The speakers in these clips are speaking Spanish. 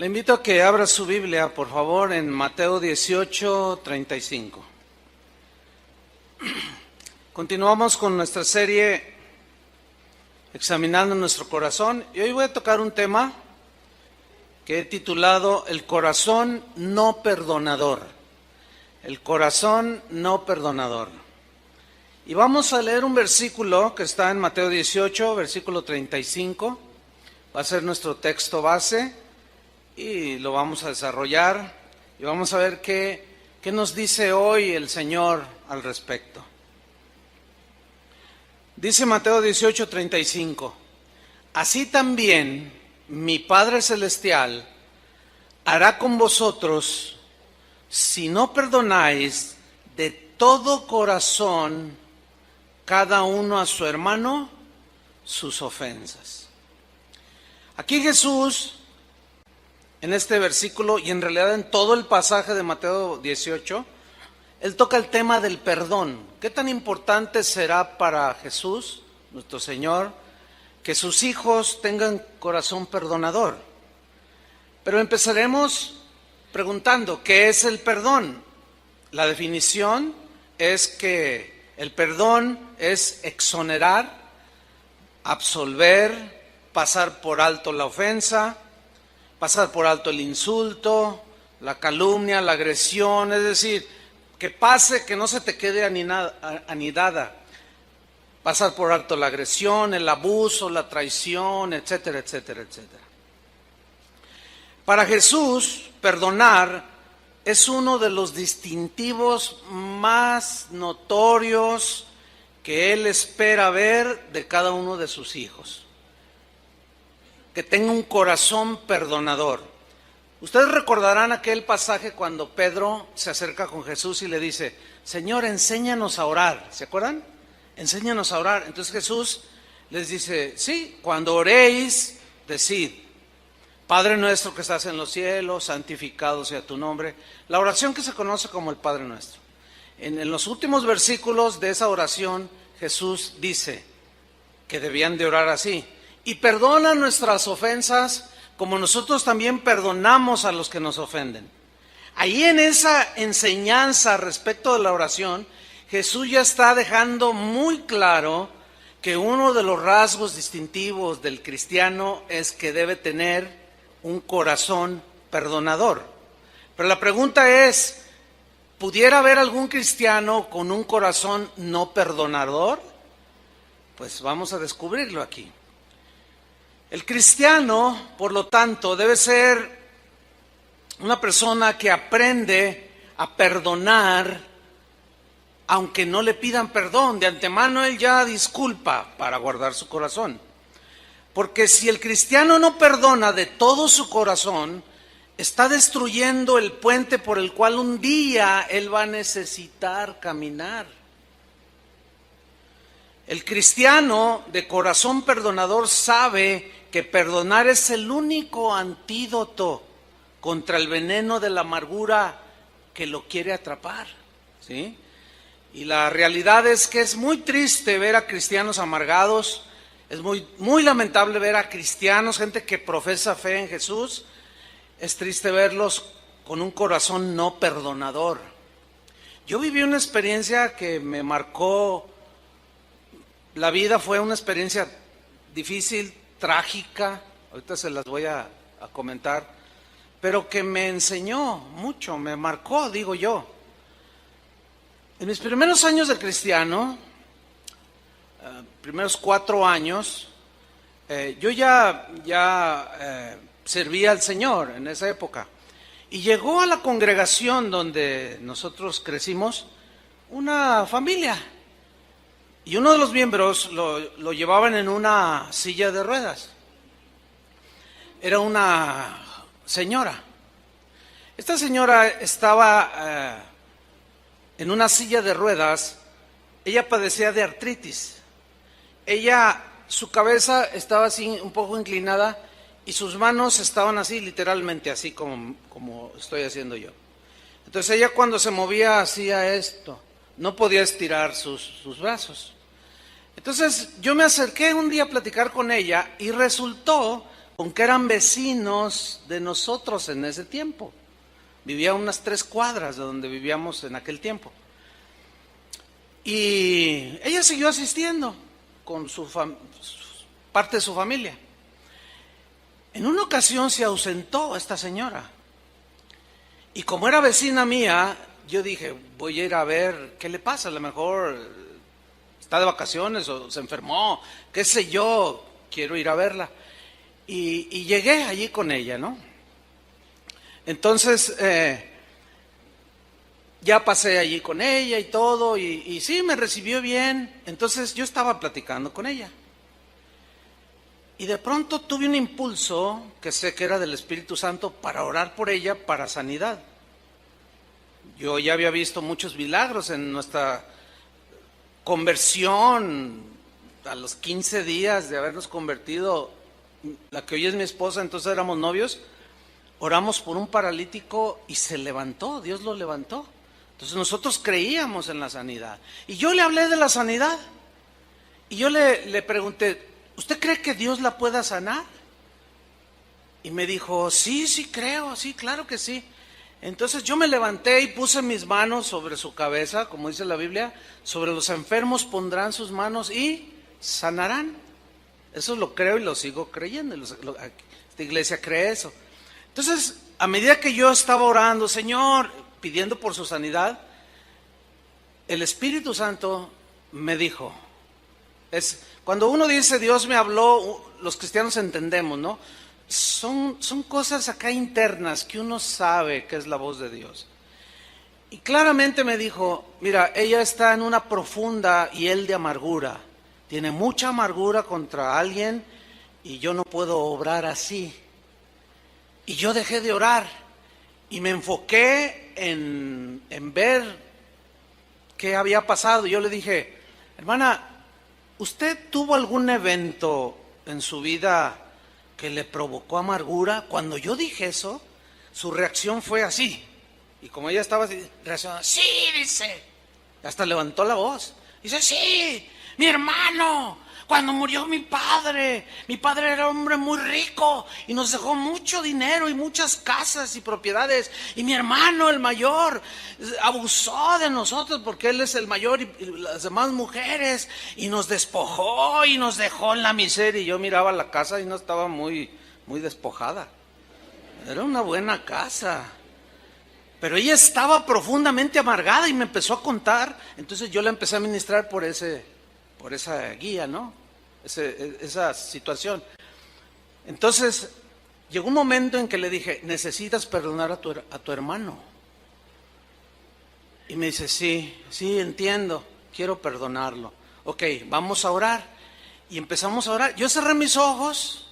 Le invito a que abra su Biblia, por favor, en Mateo 18:35. Continuamos con nuestra serie Examinando nuestro corazón, y hoy voy a tocar un tema que he titulado El corazón no perdonador. El corazón no perdonador. Y vamos a leer un versículo que está en Mateo 18, versículo 35. Va a ser nuestro texto base y lo vamos a desarrollar y vamos a ver qué nos dice hoy el Señor al respecto. Dice Mateo 18:35, así también mi Padre Celestial hará con vosotros si no perdonáis de todo corazón cada uno a su hermano sus ofensas. Aquí Jesús, en este versículo y en realidad en todo el pasaje de Mateo 18, Él toca el tema del perdón. ¿Qué tan importante será para Jesús, nuestro Señor, que sus hijos tengan corazón perdonador? Pero empezaremos preguntando, ¿qué es el perdón? La definición es que el perdón es exonerar, absolver, pasar por alto la ofensa, pasar por alto el insulto, la calumnia, la agresión, es decir, que pase, que no se te quede anidada. Pasar por alto la agresión, el abuso, la traición, etcétera, etcétera, etcétera. Para Jesús, perdonar es uno de los distintivos más notorios que Él espera ver de cada uno de sus hijos. Que tenga un corazón perdonador. Ustedes recordarán aquel pasaje cuando Pedro se acerca con Jesús y le dice, Señor, enséñanos a orar. ¿Se acuerdan? Enséñanos a orar. Entonces Jesús les dice, sí, cuando oréis, decid, Padre nuestro que estás en los cielos, santificado sea tu nombre. La oración que se conoce como el Padre nuestro. En los últimos versículos de esa oración, Jesús dice que debían de orar así. Y perdona nuestras ofensas como nosotros también perdonamos a los que nos ofenden. Ahí en esa enseñanza respecto de la oración, Jesús ya está dejando muy claro que uno de los rasgos distintivos del cristiano es que debe tener un corazón perdonador. Pero la pregunta es, ¿pudiera haber algún cristiano con un corazón no perdonador? Pues vamos a descubrirlo aquí. El cristiano, por lo tanto, debe ser una persona que aprende a perdonar, aunque no le pidan perdón. De antemano él ya disculpa para guardar su corazón. Porque si el cristiano no perdona de todo su corazón, está destruyendo el puente por el cual un día él va a necesitar caminar. El cristiano de corazón perdonador sabe que perdonar es el único antídoto contra el veneno de la amargura que lo quiere atrapar, ¿sí? Y la realidad es que es muy triste ver a cristianos amargados, es muy lamentable ver a cristianos, gente que profesa fe en Jesús, es triste verlos con un corazón no perdonador. Yo viví una experiencia que me marcó la vida, fue una experiencia difícil, trágica, ahorita se las voy a comentar, pero que me enseñó mucho, me marcó, digo yo. En mis primeros años de cristiano, primeros 4 años, yo ya servía al Señor en esa época. Y llegó a la congregación donde nosotros crecimos una familia. Y uno de los miembros lo llevaban en una silla de ruedas. Era una señora. Esta señora estaba en una silla de ruedas. Ella padecía de artritis. Su cabeza estaba así un poco inclinada y sus manos estaban así, literalmente así como estoy haciendo yo. Entonces ella cuando se movía hacía esto. No podía estirar sus brazos. Entonces yo me acerqué un día a platicar con ella y resultó aunque eran vecinos de nosotros en ese tiempo. Vivía a unas 3 cuadras de donde vivíamos en aquel tiempo. Y ella siguió asistiendo con parte de su familia. En una ocasión se ausentó esta señora. Y como era vecina mía, yo dije, voy a ir a ver qué le pasa. A lo mejor está de vacaciones o se enfermó, qué sé yo, quiero ir a verla. Y llegué allí con ella, ¿no? Entonces, ya pasé allí con ella y todo, y sí, me recibió bien. Entonces yo estaba platicando con ella. Y de pronto tuve un impulso, que sé que era del Espíritu Santo, para orar por ella para sanidad. Yo ya había visto muchos milagros en nuestra conversión, a los 15 días de habernos convertido, la que hoy es mi esposa, entonces éramos novios, oramos por un paralítico y se levantó, Dios lo levantó. Entonces nosotros creíamos en la sanidad. Y yo le hablé de la sanidad. Y yo le pregunté, ¿usted cree que Dios la pueda sanar? Y me dijo, sí creo, sí, claro que sí. Entonces yo me levanté y puse mis manos sobre su cabeza, como dice la Biblia, sobre los enfermos pondrán sus manos y sanarán. Eso lo creo y lo sigo creyendo. Esta iglesia cree eso. Entonces, a medida que yo estaba orando, Señor, pidiendo por su sanidad, el Espíritu Santo me dijo, cuando uno dice Dios me habló, los cristianos entendemos, ¿no? Son cosas acá internas que uno sabe que es la voz de Dios. Y claramente me dijo, mira, ella está en una profunda hiel de amargura, tiene mucha amargura contra alguien y yo no puedo obrar así. Y yo dejé de orar y me enfoqué en ver qué había pasado. Yo le dije, hermana, ¿usted tuvo algún evento en su vida que le provocó amargura? Cuando yo dije eso, su reacción fue así. Y como ella estaba así, reaccionando, sí, dice. Hasta levantó la voz. Dice, sí, mi hermano, cuando murió mi padre era un hombre muy rico y nos dejó mucho dinero y muchas casas y propiedades. Y mi hermano, el mayor, abusó de nosotros porque él es el mayor y las demás mujeres, y nos despojó y nos dejó en la miseria. Y yo miraba la casa y no estaba muy despojada. Era una buena casa. Pero ella estaba profundamente amargada y me empezó a contar. Entonces yo la empecé a ministrar por esa guía, ¿no? Esa situación. Entonces llegó un momento en que le dije, necesitas perdonar a tu hermano. Y me dice, sí, entiendo, quiero perdonarlo. Ok, vamos a orar. Y empezamos a orar. Yo cerré mis ojos,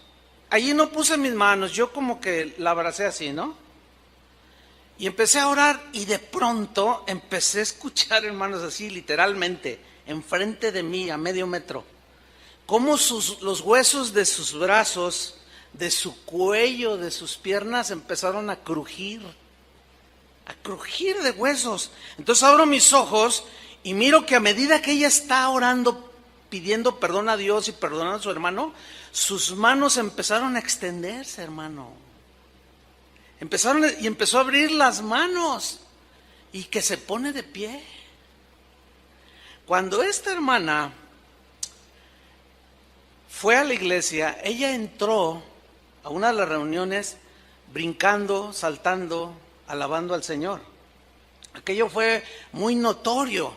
allí no puse mis manos, yo como que la abracé así, ¿no? Y empecé a orar y de pronto empecé a escuchar, hermanos, así literalmente, enfrente de mí, a medio metro, cómo los huesos de sus brazos, de su cuello, de sus piernas empezaron a crujir de huesos. Entonces abro mis ojos y miro que a medida que ella está orando, pidiendo perdón a Dios y perdonando a su hermano, sus manos empezaron a extenderse, hermano. Empezó a abrir las manos y que se pone de pie. Cuando esta hermana fue a la iglesia, ella entró a una de las reuniones brincando, saltando, alabando al Señor. Aquello fue muy notorio.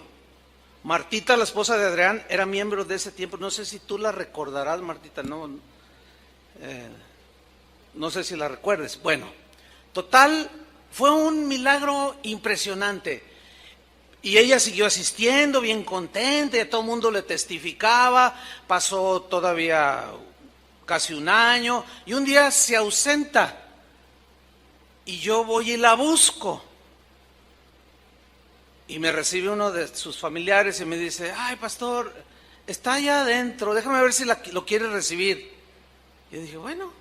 Martita, la esposa de Adrián, era miembro de ese tiempo. No sé si tú la recordarás, Martita, no sé si la recuerdes. Bueno, total, fue un milagro impresionante. Y ella siguió asistiendo, bien contenta, y a todo el mundo le testificaba. Pasó todavía casi un año, y un día se ausenta. Y yo voy y la busco. Y me recibe uno de sus familiares y me dice, ay, pastor, está allá adentro, déjame ver si lo quiere recibir. Y yo dije, bueno,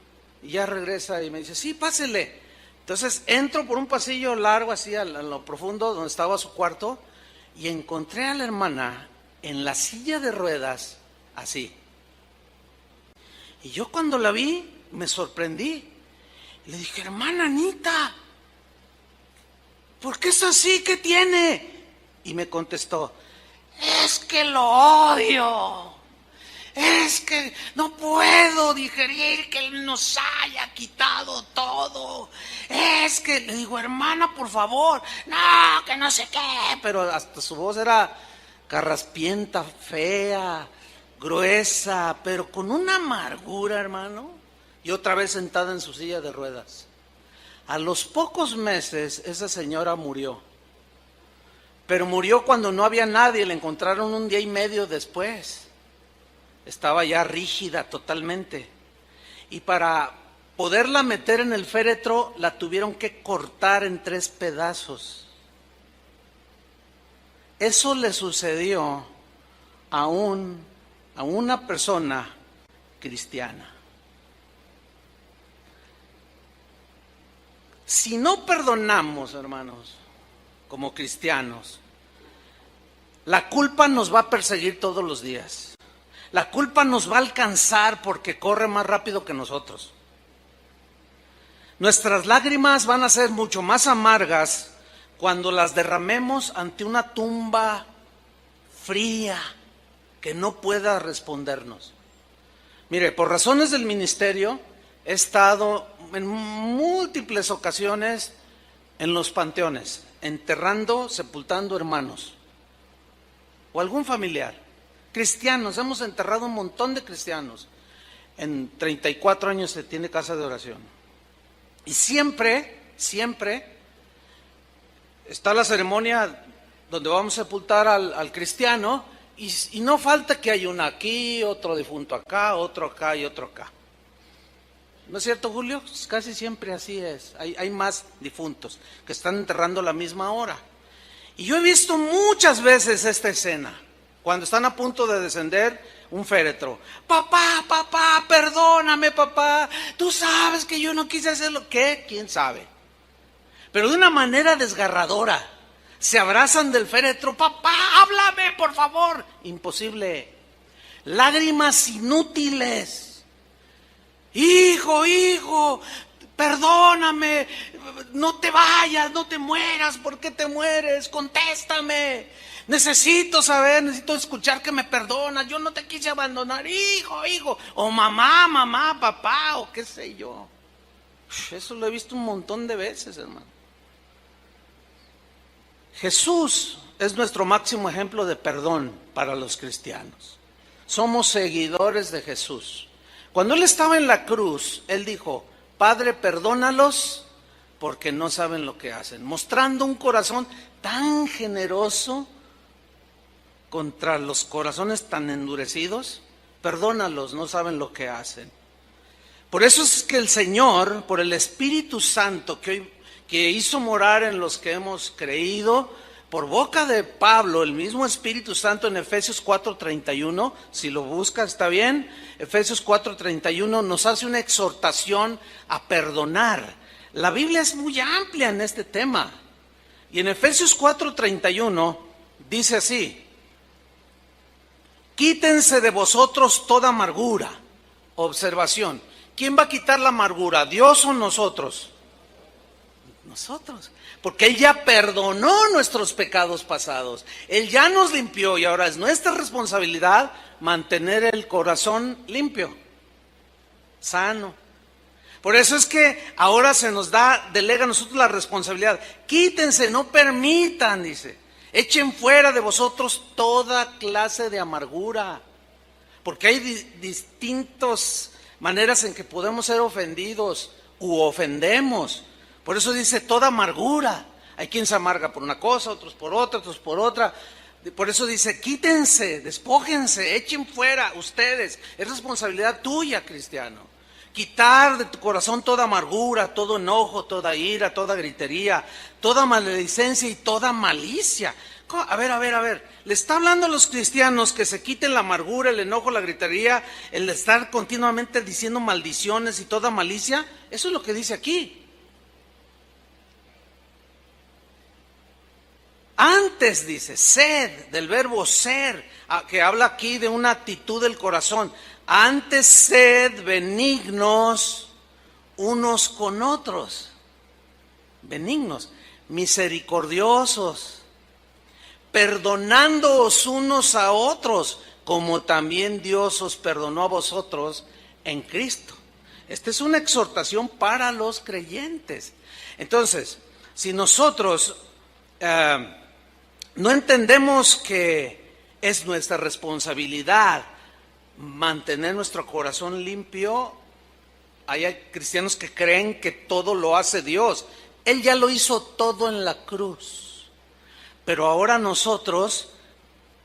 y ya regresa y me dice, sí, pásele. Entonces entro por un pasillo largo así a lo profundo donde estaba su cuarto y encontré a la hermana en la silla de ruedas así. Y yo cuando la vi me sorprendí. Le dije, hermana Anita, ¿por qué es así? ¿Qué tiene? Y me contestó, es que lo odio. Es que no puedo digerir que Él nos haya quitado todo. Es que, le digo, hermana, por favor, no, que no sé qué. Pero hasta su voz era carraspienta, fea, gruesa, pero con una amargura, hermano. Y otra vez sentada en su silla de ruedas. A los pocos meses esa señora murió. Pero murió cuando no había nadie, la encontraron un día y medio después. Estaba ya rígida totalmente. Y para poderla meter en el féretro, la tuvieron que cortar en 3 pedazos. Eso le sucedió a una persona cristiana. Si no perdonamos, hermanos, como cristianos, la culpa nos va a perseguir todos los días. La culpa nos va a alcanzar porque corre más rápido que nosotros. Nuestras lágrimas van a ser mucho más amargas cuando las derramemos ante una tumba fría que no pueda respondernos. Mire, por razones del ministerio he estado en múltiples ocasiones en los panteones, enterrando, sepultando hermanos o algún familiar. Cristianos, hemos enterrado un montón de cristianos. En 34 años se tiene casa de oración. Y siempre está la ceremonia donde vamos a sepultar al cristiano y no falta que hay uno aquí, otro difunto acá, otro acá y otro acá. ¿No es cierto, Julio? Casi siempre así es. Hay más difuntos que están enterrando a la misma hora. Y yo he visto muchas veces esta escena. Cuando están a punto de descender un féretro. Papá, perdóname, papá. Tú sabes que yo no quise hacerlo. ¿Qué? ¿Quién sabe? Pero de una manera desgarradora. Se abrazan del féretro. Papá, háblame, por favor. Imposible. Lágrimas inútiles. Hijo, perdóname. No te vayas, no te mueras. ¿Por qué te mueres? Contéstame. Necesito saber, necesito escuchar que me perdonas. Yo no te quise abandonar, hijo. O mamá, papá, o qué sé yo. Eso lo he visto un montón de veces, hermano. Jesús es nuestro máximo ejemplo de perdón para los cristianos. Somos seguidores de Jesús. Cuando Él estaba en la cruz, Él dijo, Padre, perdónalos porque no saben lo que hacen. Mostrando un corazón tan generoso contra los corazones tan endurecidos. Perdónalos, no saben lo que hacen. Por eso es que el Señor, por el Espíritu Santo que hizo morar en los que hemos creído, por boca de Pablo, el mismo Espíritu Santo en Efesios 4:31, si lo busca está bien, Efesios 4:31 nos hace una exhortación a perdonar. La Biblia es muy amplia en este tema. Y en Efesios 4:31 dice así, quítense de vosotros toda amargura. Observación, ¿quién va a quitar la amargura? ¿Dios o nosotros? Nosotros, porque Él ya perdonó nuestros pecados pasados. Él ya nos limpió y ahora es nuestra responsabilidad mantener el corazón limpio, sano. Por eso es que ahora se nos delega a nosotros la responsabilidad. Quítense, no permitan, dice. Echen fuera de vosotros toda clase de amargura. Porque hay distintas maneras en que podemos ser ofendidos u ofendemos. Por eso dice toda amargura. Hay quien se amarga por una cosa, otros por otra, otros por otra. Por eso dice, quítense, despójense, echen fuera ustedes. Es responsabilidad tuya, cristiano. Quitar de tu corazón toda amargura, todo enojo, toda ira, toda gritería, toda maledicencia y toda malicia. A ver. Le está hablando a los cristianos que se quiten la amargura, el enojo, la gritería, el de estar continuamente diciendo maldiciones y toda malicia. Eso es lo que dice aquí. Antes dice, sed, del verbo ser, que habla aquí de una actitud del corazón. Antes sed benignos unos con otros, benignos, misericordiosos, perdonándoos unos a otros, como también Dios os perdonó a vosotros en Cristo. Esta es una exhortación para los creyentes. Entonces, si nosotros no entendemos que es nuestra responsabilidad mantener nuestro corazón limpio, hay cristianos que creen que todo lo hace Dios. Él ya lo hizo todo en la cruz. Pero ahora nosotros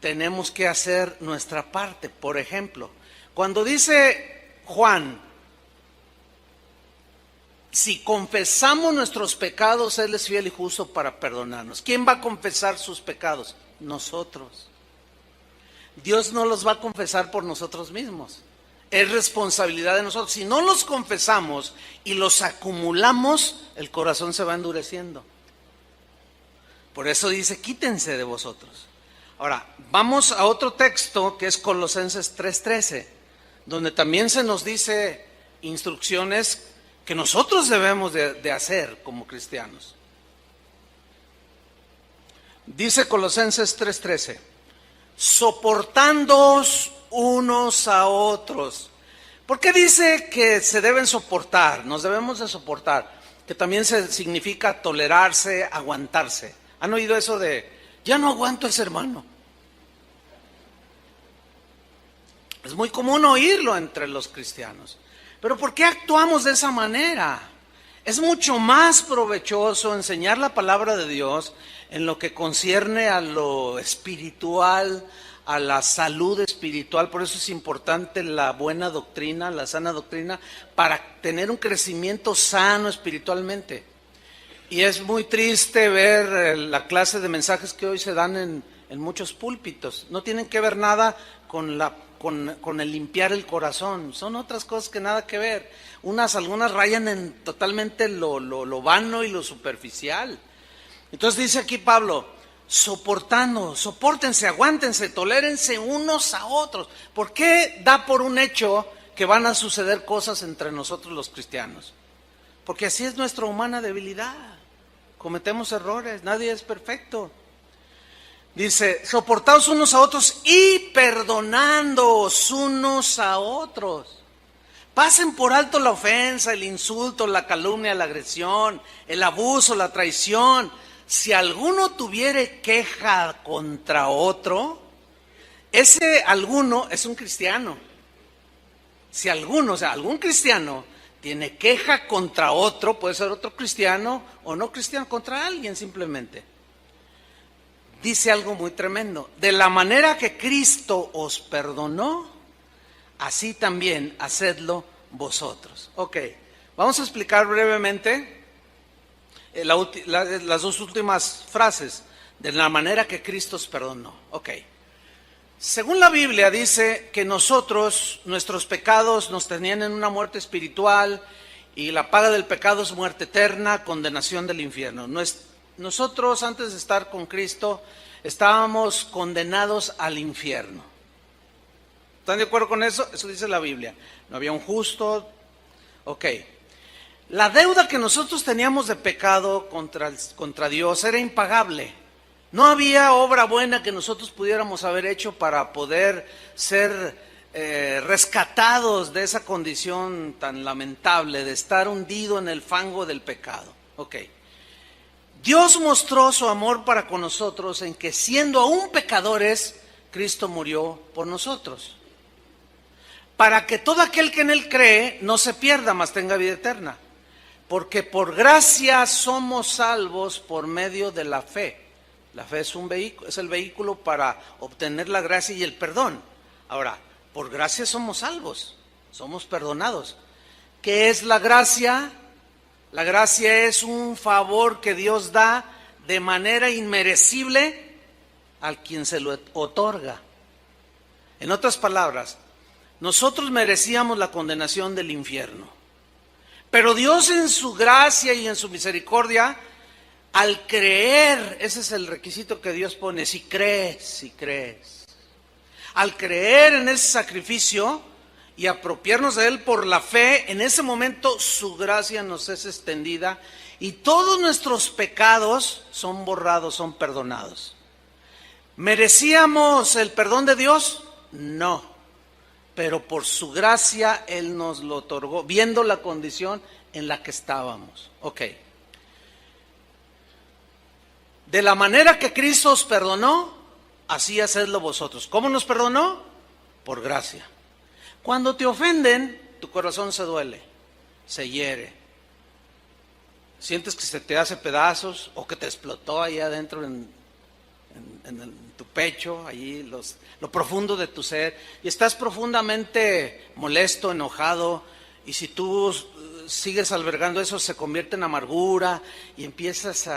tenemos que hacer nuestra parte. Por ejemplo, cuando dice Juan, si confesamos nuestros pecados, Él es fiel y justo para perdonarnos. ¿Quién va a confesar sus pecados? Nosotros. Dios no los va a confesar por nosotros mismos. Es responsabilidad de nosotros. Si no los confesamos y los acumulamos, el corazón se va endureciendo. Por eso dice, quítense de vosotros. Ahora, vamos a otro texto que es Colosenses 3:13, donde también se nos dice instrucciones que nosotros debemos de hacer como cristianos. Dice Colosenses 3:13, soportándoos unos a otros. ¿Por qué dice que se deben soportar? Nos debemos de soportar, que también significa tolerarse, aguantarse. ¿Han oído eso de, ya no aguanto a ese hermano? Es muy común oírlo entre los cristianos. Pero ¿por qué actuamos de esa manera? Es mucho más provechoso enseñar la palabra de Dios en lo que concierne a lo espiritual, a la salud espiritual. Por eso es importante la buena doctrina, la sana doctrina, para tener un crecimiento sano espiritualmente. Y es muy triste ver la clase de mensajes que hoy se dan en muchos púlpitos. No tienen que ver nada con el limpiar el corazón. Son otras cosas que nada que ver. Algunas rayan en totalmente lo vano y lo superficial. Entonces dice aquí Pablo, sopórtense, aguántense, tolérense unos a otros. ¿Por qué da por un hecho que van a suceder cosas entre nosotros los cristianos? Porque así es nuestra humana debilidad. Cometemos errores, nadie es perfecto. Dice, soportaos unos a otros y perdonándoos unos a otros. Pasen por alto la ofensa, el insulto, la calumnia, la agresión, el abuso, la traición. Si alguno tuviere queja contra otro, ese alguno es un cristiano. Si algún cristiano tiene queja contra otro, puede ser otro cristiano o no cristiano, contra alguien simplemente. Dice algo muy tremendo, de la manera que Cristo os perdonó, así también hacedlo vosotros. Ok, vamos a explicar brevemente las dos últimas frases, de la manera que Cristo os perdonó. Ok, según la Biblia dice que nuestros pecados nos tenían en una muerte espiritual y la paga del pecado es muerte eterna, condenación del infierno. Nosotros antes de estar con Cristo estábamos condenados al infierno. ¿Están de acuerdo con eso? Eso dice la Biblia. No había un justo. Ok. La deuda que nosotros teníamos de pecado contra Dios era impagable. No había obra buena que nosotros pudiéramos haber hecho para poder ser rescatados de esa condición tan lamentable de estar hundido en el fango del pecado. Ok. Dios mostró su amor para con nosotros en que siendo aún pecadores, Cristo murió por nosotros. Para que todo aquel que en Él cree no se pierda, mas tenga vida eterna. Porque por gracia somos salvos por medio de la fe. La fe es el vehículo para obtener la gracia y el perdón. Ahora, por gracia somos salvos, somos perdonados. ¿Qué es la gracia? La gracia es un favor que Dios da de manera inmerecible al quien se lo otorga. En otras palabras, nosotros merecíamos la condenación del infierno. Pero Dios en su gracia y en su misericordia, al creer, ese es el requisito que Dios pone, si crees. Al creer en ese sacrificio y apropiarnos de Él por la fe, en ese momento su gracia nos es extendida y todos nuestros pecados son borrados, son perdonados. ¿Merecíamos el perdón de Dios? No, pero por su gracia Él nos lo otorgó, viendo la condición en la que estábamos. Ok. De la manera que Cristo os perdonó, así hacedlo vosotros. ¿Cómo nos perdonó? Por gracia. Cuando te ofenden, tu corazón se duele, se hiere. Sientes que se te hace pedazos o que te explotó ahí adentro en tu pecho, allí lo profundo de tu ser. Y estás profundamente molesto, enojado. Y si tú sigues albergando eso, se convierte en amargura y empiezas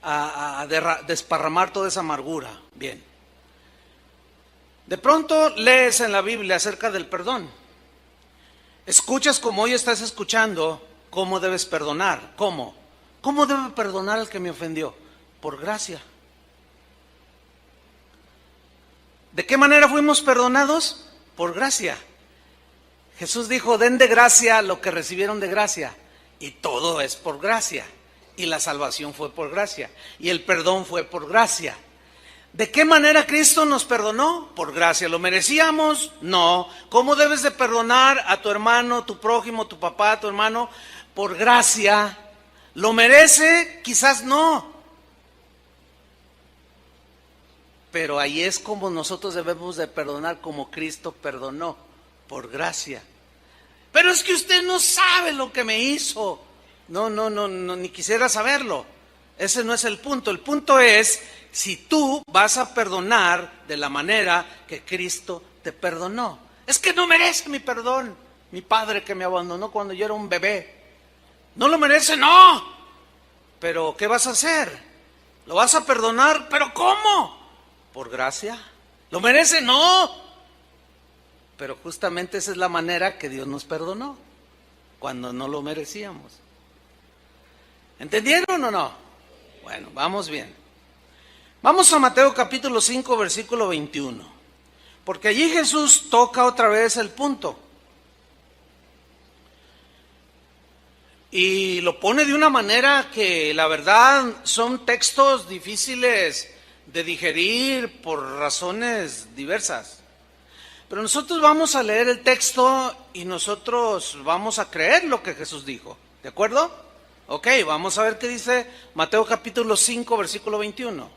a desparramar toda esa amargura. Bien. De pronto lees en la Biblia acerca del perdón. Escuchas como hoy estás escuchando cómo debes perdonar. ¿Cómo? ¿Cómo debo perdonar al que me ofendió? Por gracia. ¿De qué manera fuimos perdonados? Por gracia. Jesús dijo, den de gracia lo que recibieron de gracia. Y todo es por gracia. Y la salvación fue por gracia. Y el perdón fue por gracia. ¿De qué manera Cristo nos perdonó? Por gracia. ¿Lo merecíamos? No. ¿Cómo debes de perdonar a tu hermano, tu prójimo, tu papá, tu hermano? Por gracia. ¿Lo merece? Quizás no. Pero ahí es como nosotros debemos de perdonar, como Cristo perdonó, por gracia. Pero es que usted no sabe lo que me hizo. No, ni quisiera saberlo. Ese no es el punto. El punto es si tú vas a perdonar de la manera que Cristo te perdonó. Es que no merece mi perdón. Mi padre que me abandonó cuando yo era un bebé. ¿No lo merece? No. Pero ¿qué vas a hacer? ¿Lo vas a perdonar? ¿Pero cómo? ¿Por gracia? ¿Lo merece? No. Pero justamente esa es la manera que Dios nos perdonó, cuando no lo merecíamos. ¿Entendieron o no? Bueno, vamos bien. Vamos a Mateo capítulo 5, versículo 21. Porque allí Jesús toca otra vez el punto. Y lo pone de una manera que la verdad son textos difíciles de digerir por razones diversas. Pero nosotros vamos a leer el texto y nosotros vamos a creer lo que Jesús dijo. ¿De acuerdo? Ok, vamos a ver qué dice Mateo capítulo 5, versículo 21.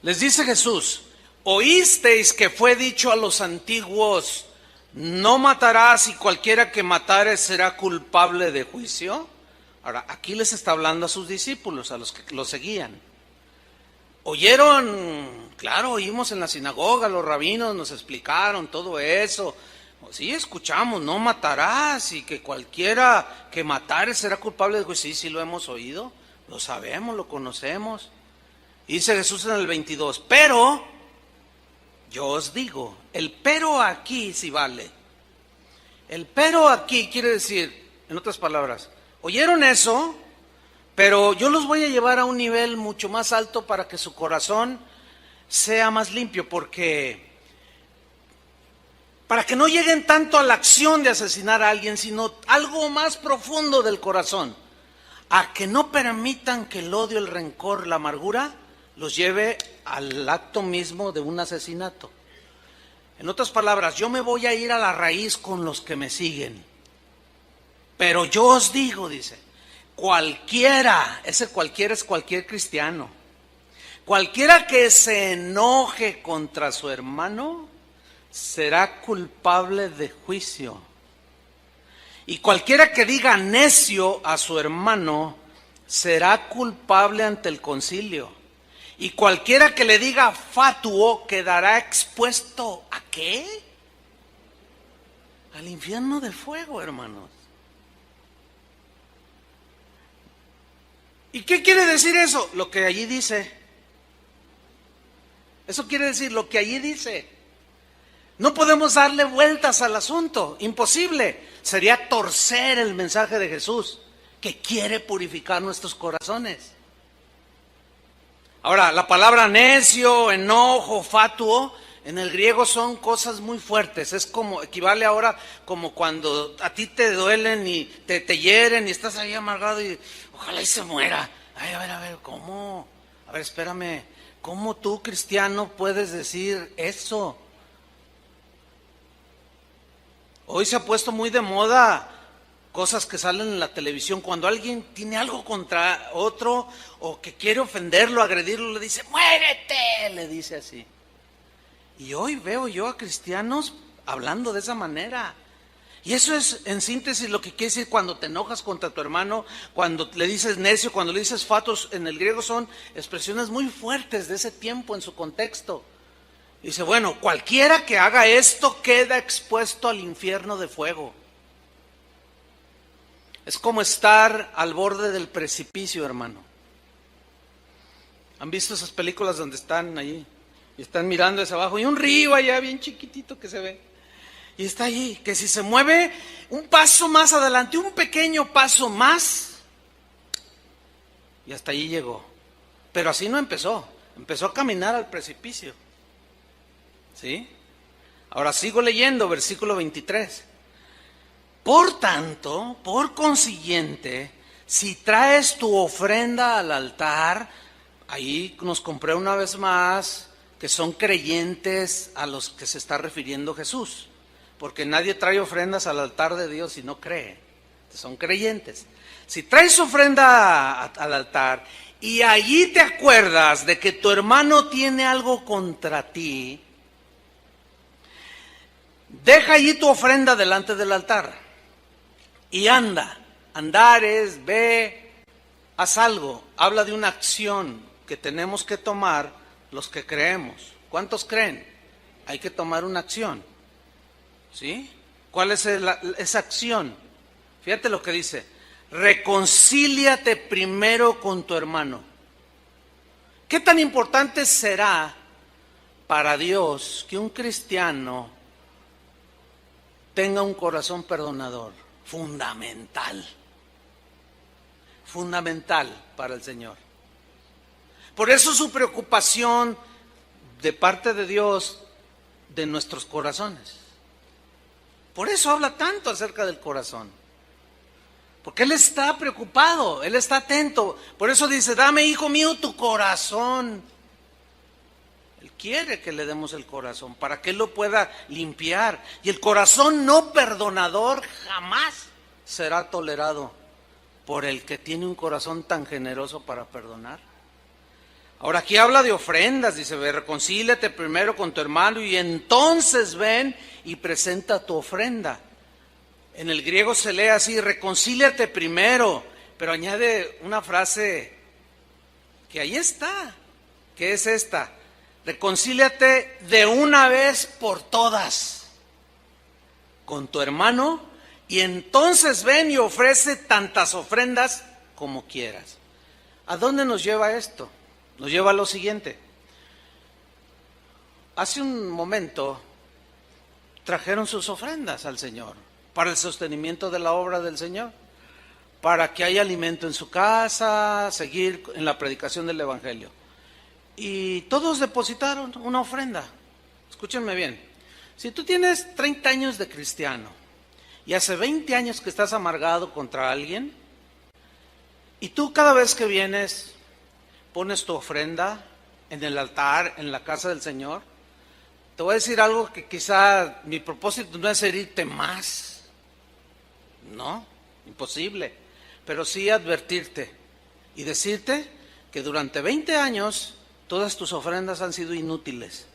Les dice Jesús, oísteis que fue dicho a los antiguos, no matarás y cualquiera que matare será culpable de juicio. Ahora, aquí les está hablando a sus discípulos, a los que lo seguían. Oyeron, claro, oímos en la sinagoga, los rabinos nos explicaron todo eso. Sí, escuchamos, no matarás y que cualquiera que matare será culpable de juicio. Sí, lo hemos oído, lo sabemos, lo conocemos. Dice Jesús en el 22, pero yo os digo, el pero aquí sí vale. El pero aquí quiere decir, en otras palabras, oyeron eso, pero yo los voy a llevar a un nivel mucho más alto para que su corazón sea más limpio, porque para que no lleguen tanto a la acción de asesinar a alguien, sino algo más profundo del corazón, a que no permitan que el odio, el rencor, la amargura los lleve al acto mismo de un asesinato. En otras palabras, yo me voy a ir a la raíz con los que me siguen. Pero yo os digo, dice, cualquiera, ese cualquiera es cualquier cristiano, cualquiera que se enoje contra su hermano será culpable de juicio. Y cualquiera que diga necio a su hermano será culpable ante el concilio. Y cualquiera que le diga fatuo quedará expuesto ¿a qué? Al infierno de fuego, hermanos. ¿Y qué quiere decir eso? Lo que allí dice. Eso quiere decir lo que allí dice. No podemos darle vueltas al asunto, imposible. Sería torcer el mensaje de Jesús, que quiere purificar nuestros corazones. Ahora, la palabra necio, enojo, fatuo, en el griego son cosas muy fuertes. Es como, equivale ahora como cuando a ti te duelen y te hieren y estás ahí amargado y ojalá y se muera. Ay, a ver, ¿cómo? A ver, espérame, ¿cómo tú, cristiano, puedes decir eso? Hoy se ha puesto muy de moda cosas que salen en la televisión. Cuando alguien tiene algo contra otro o que quiere ofenderlo, agredirlo, le dice, ¡muérete! Le dice así. Y hoy veo yo a cristianos hablando de esa manera. Y eso es, en síntesis, lo que quiere decir cuando te enojas contra tu hermano, cuando le dices necio, cuando le dices fatos. En el griego son expresiones muy fuertes de ese tiempo en su contexto. Dice, bueno, cualquiera que haga esto queda expuesto al infierno de fuego. Es como estar al borde del precipicio, hermano. ¿Han visto esas películas donde están allí y están mirando hacia abajo y un río allá bien chiquitito que se ve? Y está allí, que si se mueve un paso más adelante, un pequeño paso más, y hasta allí llegó. Pero así no empezó, empezó a caminar al precipicio. ¿Sí? Ahora sigo leyendo, versículo 23. Por tanto, por consiguiente, si traes tu ofrenda al altar, ahí nos compré una vez más que son creyentes a los que se está refiriendo Jesús, porque nadie trae ofrendas al altar de Dios si no cree, son creyentes. Si traes ofrenda al altar y allí te acuerdas de que tu hermano tiene algo contra ti, deja allí tu ofrenda delante del altar y anda. Andar es, ve, haz algo. Habla de una acción que tenemos que tomar los que creemos. ¿Cuántos creen? Hay que tomar una acción. ¿Sí? ¿Cuál es esa acción? Fíjate lo que dice. Reconcíliate primero con tu hermano. ¿Qué tan importante será para Dios que un cristiano tenga un corazón perdonador? Fundamental. Fundamental para el Señor. Por eso su preocupación de parte de Dios de nuestros corazones. Por eso habla tanto acerca del corazón. Porque Él está preocupado, Él está atento. Por eso dice, dame, hijo mío, tu corazón. Él quiere que le demos el corazón para que Él lo pueda limpiar. Y el corazón no perdonador jamás será tolerado por el que tiene un corazón tan generoso para perdonar. Ahora aquí habla de ofrendas, dice, ve, reconcíliate primero con tu hermano y entonces ven y presenta tu ofrenda. En el griego se lee así, reconcíliate primero, pero añade una frase que ahí está, que es esta, reconcíliate de una vez por todas con tu hermano y entonces ven y ofrece tantas ofrendas como quieras. ¿A dónde nos lleva esto? Nos lleva a lo siguiente. Hace un momento trajeron sus ofrendas al Señor para el sostenimiento de la obra del Señor, para que haya alimento en su casa, seguir en la predicación del Evangelio. Y todos depositaron una ofrenda. Escúchenme bien. Si tú tienes 30 años de cristiano y hace 20 años que estás amargado contra alguien, y tú cada vez que vienes pones tu ofrenda en el altar, en la casa del Señor, te voy a decir algo que quizá mi propósito no es herirte más, no, imposible, pero sí advertirte y decirte que durante 20 años todas tus ofrendas han sido inútiles.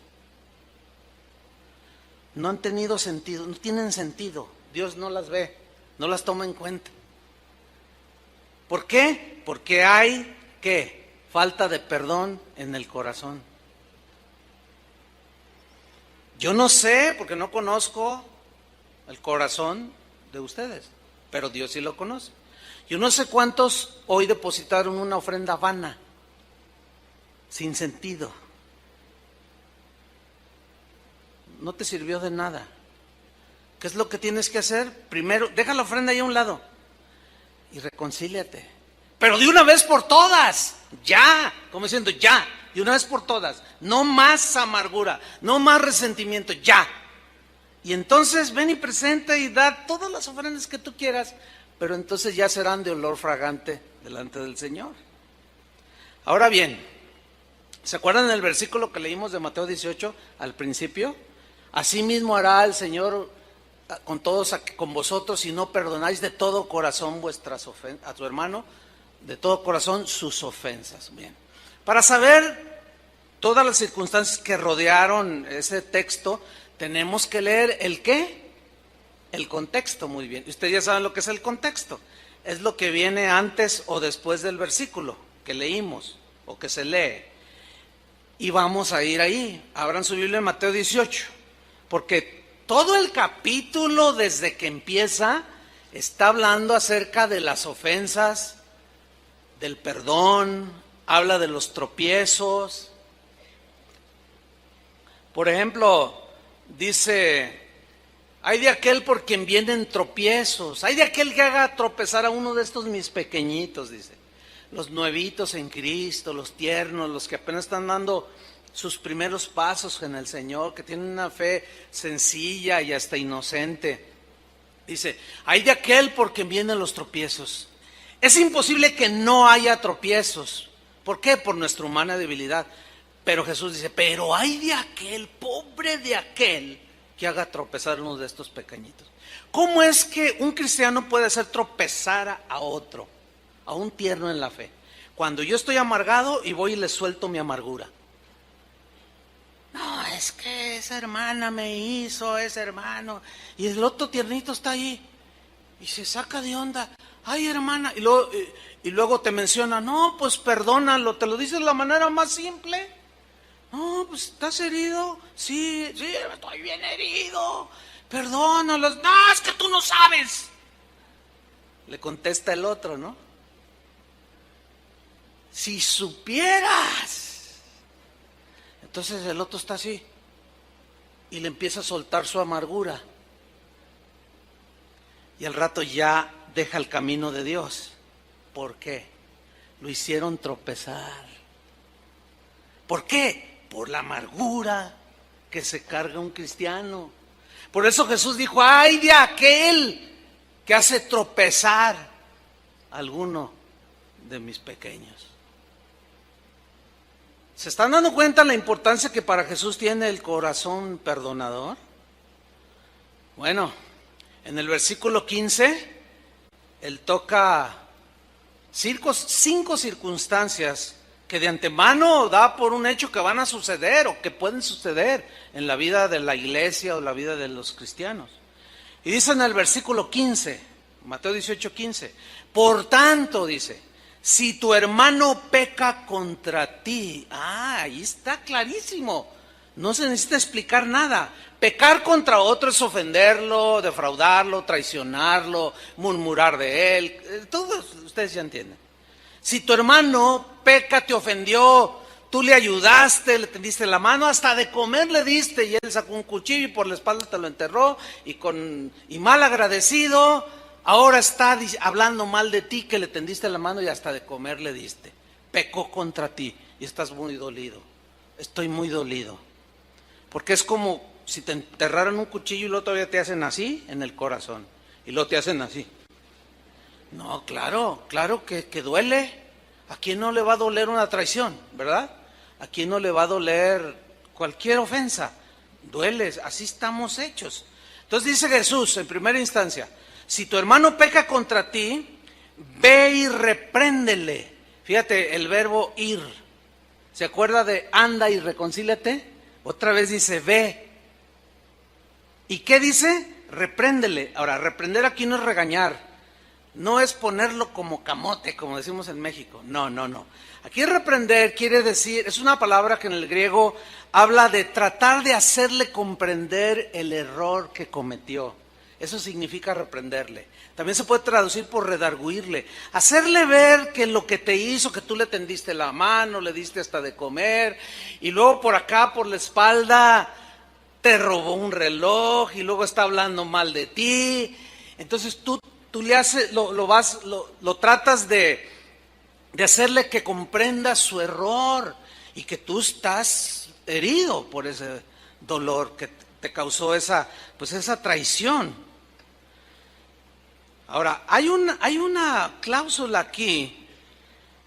No han tenido sentido, no tienen sentido. Dios no las ve, no las toma en cuenta. ¿Por qué? Porque hay, ¿qué? Falta de perdón en el corazón. Yo no sé, porque no conozco el corazón de ustedes, pero Dios sí lo conoce. Yo no sé cuántos hoy depositaron una ofrenda vana, sin sentido. No te sirvió de nada. ¿Qué es lo que tienes que hacer? Primero, deja la ofrenda ahí a un lado y reconcíliate. Pero de una vez por todas, ya, como diciendo ya. y una vez por todas, no más amargura, no más resentimiento, ya. Y entonces ven y presenta y da todas las ofrendas que tú quieras, pero entonces ya serán de olor fragante delante del Señor. Ahora bien, ¿se acuerdan del versículo que leímos de Mateo 18 al principio? Asimismo hará el Señor con todos, con vosotros, si no perdonáis de todo corazón vuestras ofensas, a tu hermano, de todo corazón sus ofensas. Bien, para saber todas las circunstancias que rodearon ese texto, tenemos que leer ¿el qué? El contexto, muy bien. Ustedes ya saben lo que es el contexto. Es lo que viene antes o después del versículo que leímos o que se lee. Y vamos a ir ahí. Abran su Biblia en Mateo 18, porque todo el capítulo desde que empieza está hablando acerca de las ofensas, del perdón, habla de los tropiezos. Por ejemplo, dice: hay de aquel por quien vienen tropiezos, hay de aquel que haga tropezar a uno de estos mis pequeñitos, dice. Los nuevitos en Cristo, los tiernos, los que apenas están dando sus primeros pasos en el Señor, que tienen una fe sencilla y hasta inocente. Dice: hay de aquel por quien vienen los tropiezos. Es imposible que no haya tropiezos. ¿Por qué? Por nuestra humana debilidad. Pero Jesús dice: pero hay de aquel, pobre de aquel, que haga tropezar a uno de estos pequeñitos. ¿Cómo es que un cristiano puede hacer tropezar a otro, a un tierno en la fe? Cuando yo estoy amargado y voy y le suelto mi amargura. No, es que esa hermana me hizo, ese hermano, y el otro tiernito está ahí y se saca de onda. Ay, hermana, y luego te menciona: no, pues perdónalo, te lo dices de la manera más simple. No, pues ¿estás herido? Sí, estoy bien herido. Perdónalo. No, es que tú no sabes. Le contesta el otro, ¿no? Si supieras. Entonces el otro está así y le empieza a soltar su amargura. Y al rato ya deja el camino de Dios. ¿Por qué? Lo hicieron tropezar. ¿Por qué? Por la amargura que se carga un cristiano. Por eso Jesús dijo: ay de aquel que hace tropezar a alguno de mis pequeños. ¿Se están dando cuenta la importancia que para Jesús tiene el corazón perdonador? Bueno, en el versículo 15, Él toca 5 circunstancias que de antemano da por un hecho que van a suceder o que pueden suceder en la vida de la iglesia o la vida de los cristianos. Y dice en el versículo 15, Mateo 18, 15, por tanto, dice, si tu hermano peca contra ti, ahí está clarísimo, no se necesita explicar nada. Pecar contra otro es ofenderlo, defraudarlo, traicionarlo, murmurar de él, todos ustedes ya entienden. Si tu hermano peca, te ofendió, tú le ayudaste, le tendiste la mano, hasta de comer le diste, y él sacó un cuchillo y por la espalda te lo enterró, y mal agradecido, ahora está hablando mal de ti, que le tendiste la mano y hasta de comer le diste. Pecó contra ti y estás muy dolido. Estoy muy dolido. Porque es como si te enterraran un cuchillo y luego todavía te hacen así en el corazón, y luego te hacen así. No, claro que duele. ¿A quién no le va a doler una traición, verdad? ¿A quién no le va a doler cualquier ofensa? Duele, así estamos hechos. Entonces dice Jesús en primera instancia: si tu hermano peca contra ti, ve y repréndele. Fíjate el verbo ir. ¿Se acuerda de anda y reconcíliate? Otra vez dice ve. ¿Y qué dice? Repréndele. Ahora, reprender aquí no es regañar. No es ponerlo como camote, como decimos en México. No. Aquí reprender quiere decir, es una palabra que en el griego habla de tratar de hacerle comprender el error que cometió. Eso significa reprenderle. También se puede traducir por redarguirle. Hacerle ver que lo que te hizo, que tú le tendiste la mano, le diste hasta de comer, y luego por acá, por la espalda, te robó un reloj, y luego está hablando mal de ti. Entonces tú le haces, lo tratas de hacerle que comprenda su error. y que tú estás herido por ese dolor que te causó esa traición. Ahora, hay una cláusula aquí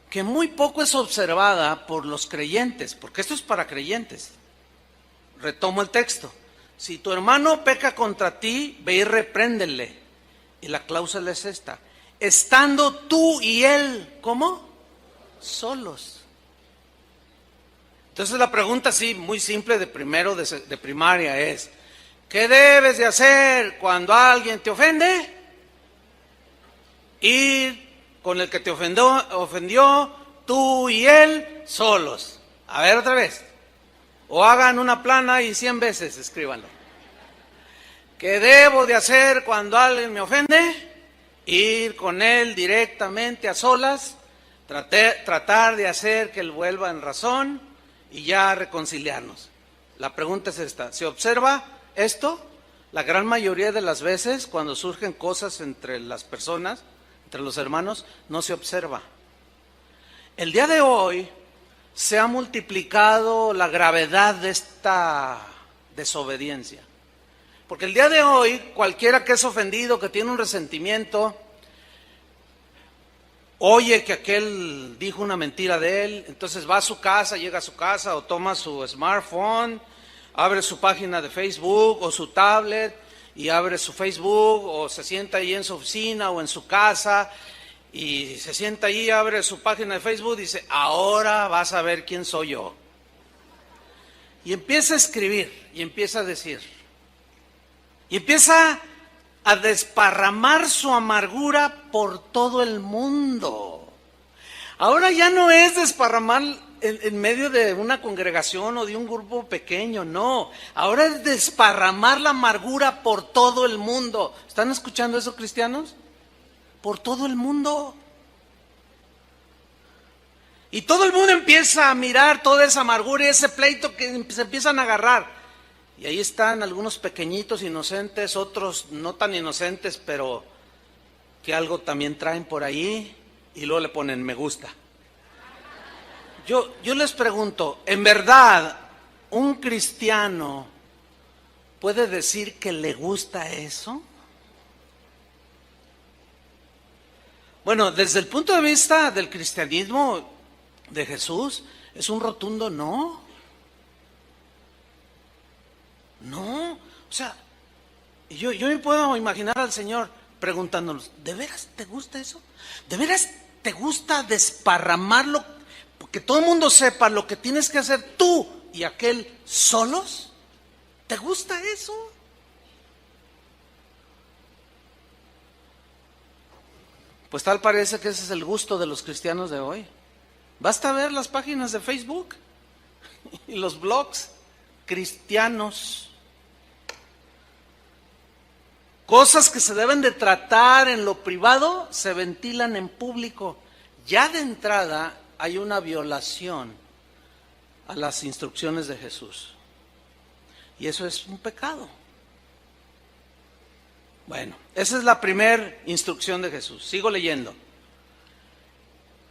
que muy poco es observada por los creyentes, porque esto es para creyentes. Retomo el texto. Si tu hermano peca contra ti, ve y repréndele. Y la cláusula es esta: estando tú y él, ¿cómo? Solos. Entonces la pregunta así, muy simple de primero de primaria es: ¿qué debes de hacer cuando alguien te ofende? Ir con el que te ofendió, tú y él solos. A ver otra vez. O hagan una plana y 100 veces escríbanlo. ¿Qué debo de hacer cuando alguien me ofende? Ir con él directamente a solas, tratar de hacer que él vuelva en razón y ya reconciliarnos. La pregunta es esta: ¿se observa esto? La gran mayoría de las veces cuando surgen cosas entre las personas, entre los hermanos, no se observa. El día de hoy se ha multiplicado la gravedad de esta desobediencia. Porque el día de hoy, cualquiera que es ofendido, que tiene un resentimiento, oye que aquel dijo una mentira de él, entonces va a su casa, llega a su casa o toma su smartphone, abre su página de Facebook o su tablet y abre su Facebook, o se sienta ahí en su oficina o en su casa y se sienta ahí, abre su página de Facebook y dice: ahora vas a ver quién soy yo. Y empieza a escribir y empieza a decir y empieza a desparramar su amargura por todo el mundo. Ahora ya no es desparramar en medio de una congregación o de un grupo pequeño, no. Ahora es desparramar la amargura por todo el mundo. ¿Están escuchando eso, cristianos? Por todo el mundo. Y todo el mundo empieza a mirar toda esa amargura y ese pleito que se empiezan a agarrar. Y ahí están algunos pequeñitos inocentes, otros no tan inocentes, pero que algo también traen por ahí y luego le ponen me gusta. Yo les pregunto, ¿en verdad un cristiano puede decir que le gusta eso? Bueno, desde el punto de vista del cristianismo de Jesús, es un rotundo no. No, o sea, yo me puedo imaginar al Señor preguntándonos: ¿de veras te gusta eso? ¿De veras te gusta desparramarlo? Que todo el mundo sepa lo que tienes que hacer tú y aquel solos. ¿Te gusta eso? Pues tal parece que ese es el gusto de los cristianos de hoy. Basta ver las páginas de Facebook y los blogs cristianos. Cosas que se deben de tratar en lo privado se ventilan en público. Ya de entrada hay una violación a las instrucciones de Jesús. Y eso es un pecado. Bueno, esa es la primera instrucción de Jesús. Sigo leyendo.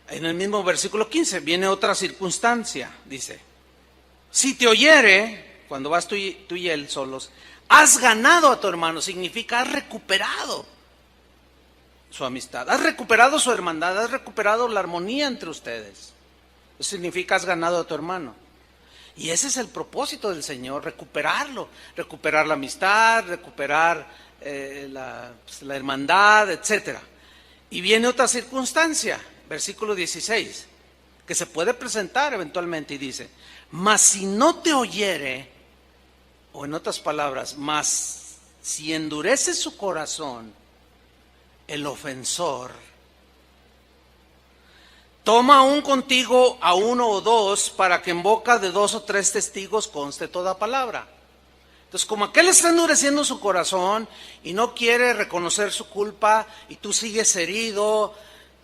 En el mismo versículo 15 viene otra circunstancia. Dice: si te oyere, cuando vas tú y él solos, has ganado a tu hermano. Significa has recuperado su amistad, has recuperado su hermandad, has recuperado la armonía entre ustedes. Eso significa has ganado a tu hermano. Y ese es el propósito del Señor: recuperarlo, recuperar la amistad, recuperar la hermandad, etcétera. Y viene otra circunstancia, versículo 16, que se puede presentar eventualmente y dice: mas si no te oyere, o en otras palabras, mas si endurece su corazón el ofensor, toma aún contigo a uno o dos, para que en boca de 2 o 3 testigos conste toda palabra. Entonces, como aquel está endureciendo su corazón y no quiere reconocer su culpa, y tú sigues herido,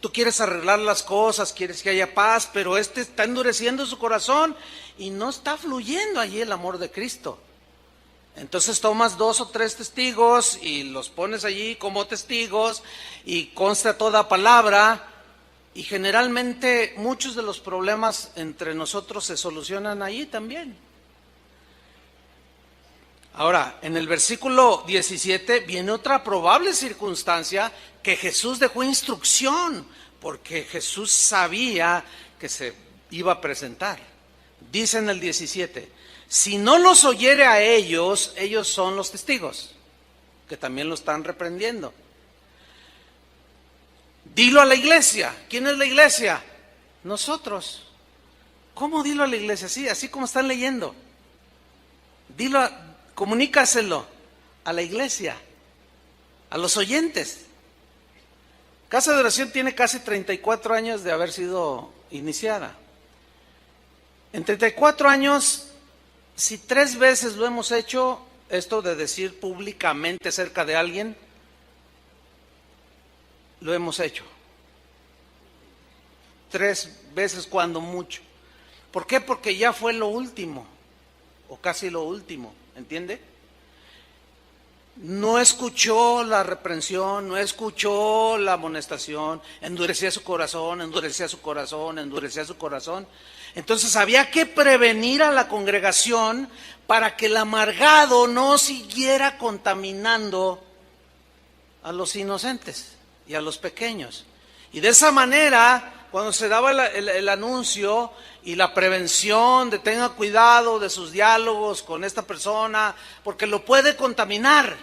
tú quieres arreglar las cosas, quieres que haya paz, pero este está endureciendo su corazón y no está fluyendo allí el amor de Cristo. Entonces tomas 2 o 3 testigos y los pones allí como testigos y consta toda palabra. Y generalmente muchos de los problemas entre nosotros se solucionan ahí también. Ahora, en el versículo 17 viene otra probable circunstancia que Jesús dejó instrucción, porque Jesús sabía que se iba a presentar. Dice en el 17, si no los oyere a ellos, ellos son los testigos, que también lo están reprendiendo. Dilo a la iglesia. ¿Quién es la iglesia? Nosotros. ¿Cómo dilo a la iglesia? Sí, así como están leyendo. Comunícaselo a la iglesia, a los oyentes. Casa de Oración tiene casi 34 años de haber sido iniciada. En 34 años, si 3 veces lo hemos hecho, esto de decir públicamente acerca de alguien, lo hemos hecho. 3 veces cuando mucho. ¿Por qué? Porque ya fue lo último, o casi lo último, ¿entiende? No escuchó la reprensión, no escuchó la amonestación, endurecía su corazón, endurecía su corazón, endurecía su corazón. Entonces había que prevenir a la congregación para que el amargado no siguiera contaminando a los inocentes y a los pequeños. Y de esa manera, cuando se daba el anuncio y la prevención de tenga cuidado de sus diálogos con esta persona, porque lo puede contaminar.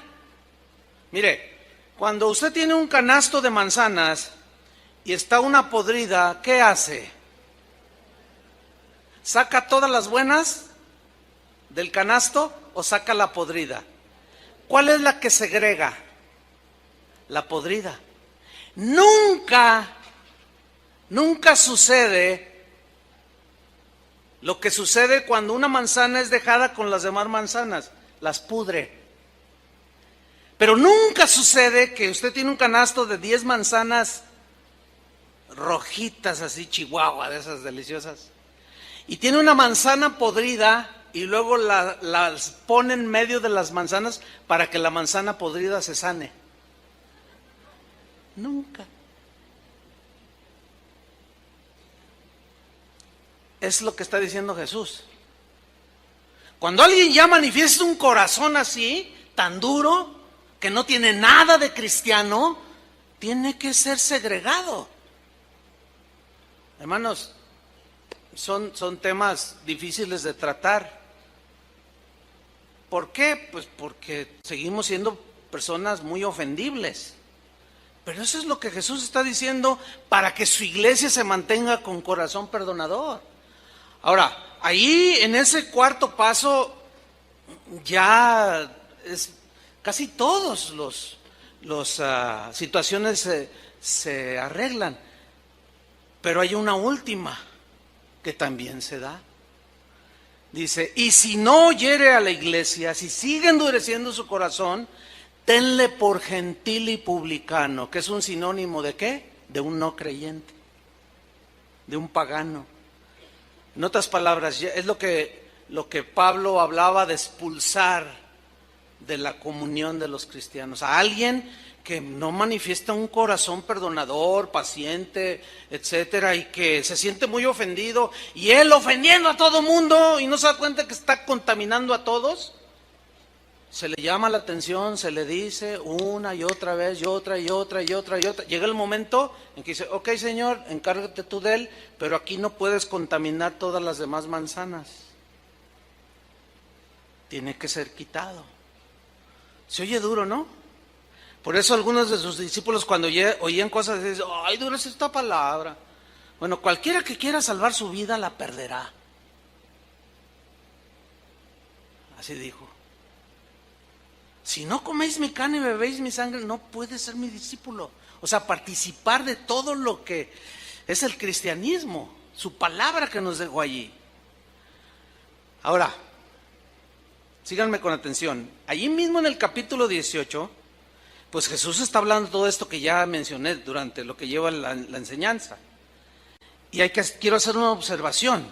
Mire, cuando usted tiene un canasto de manzanas y está una podrida, ¿qué hace? ¿Saca todas las buenas del canasto o saca la podrida? ¿Cuál es la que segrega? La podrida. Nunca sucede lo que sucede cuando una manzana es dejada con las demás manzanas, las pudre. Pero nunca sucede que usted tiene un canasto de 10 manzanas rojitas, así chihuahua, de esas deliciosas, y tiene una manzana podrida y luego las pone en medio de las manzanas para que la manzana podrida se sane. Nunca. Es lo que está diciendo Jesús. Cuando alguien ya manifiesta un corazón así, tan duro, que no tiene nada de cristiano, tiene que ser segregado. Hermanos, son temas difíciles de tratar. ¿Por qué? Pues porque seguimos siendo personas muy ofendibles. Pero eso es lo que Jesús está diciendo para que su iglesia se mantenga con corazón perdonador. Ahora, ahí en ese cuarto paso ya es casi todos los situaciones se arreglan. Pero hay una última que también se da. Dice, y si no oyere a la iglesia, si sigue endureciendo su corazón, tenle por gentil y publicano, que es un sinónimo de ¿qué? De un no creyente, de un pagano. En otras palabras, es lo que Pablo hablaba de expulsar de la comunión de los cristianos, a alguien que no manifiesta un corazón perdonador, paciente, etcétera, y que se siente muy ofendido, y él ofendiendo a todo mundo y no se da cuenta que está contaminando a todos. Se le llama la atención, se le dice una y otra vez, y otra y otra y otra y otra. Llega el momento en que dice, ok, Señor, encárgate tú de él, pero aquí no puedes contaminar todas las demás manzanas. Tiene que ser quitado. Se oye duro, ¿no? Por eso algunos de sus discípulos cuando oían cosas dicen, ay, dura es esta palabra. Bueno, cualquiera que quiera salvar su vida la perderá. Así dijo. Si no coméis mi carne y bebéis mi sangre, no puedes ser mi discípulo. O sea, participar de todo lo que es el cristianismo, su palabra que nos dejó allí. Ahora, síganme con atención. Allí mismo en el capítulo 18, pues Jesús está hablando de todo esto que ya mencioné durante lo que lleva la enseñanza. Y quiero hacer una observación.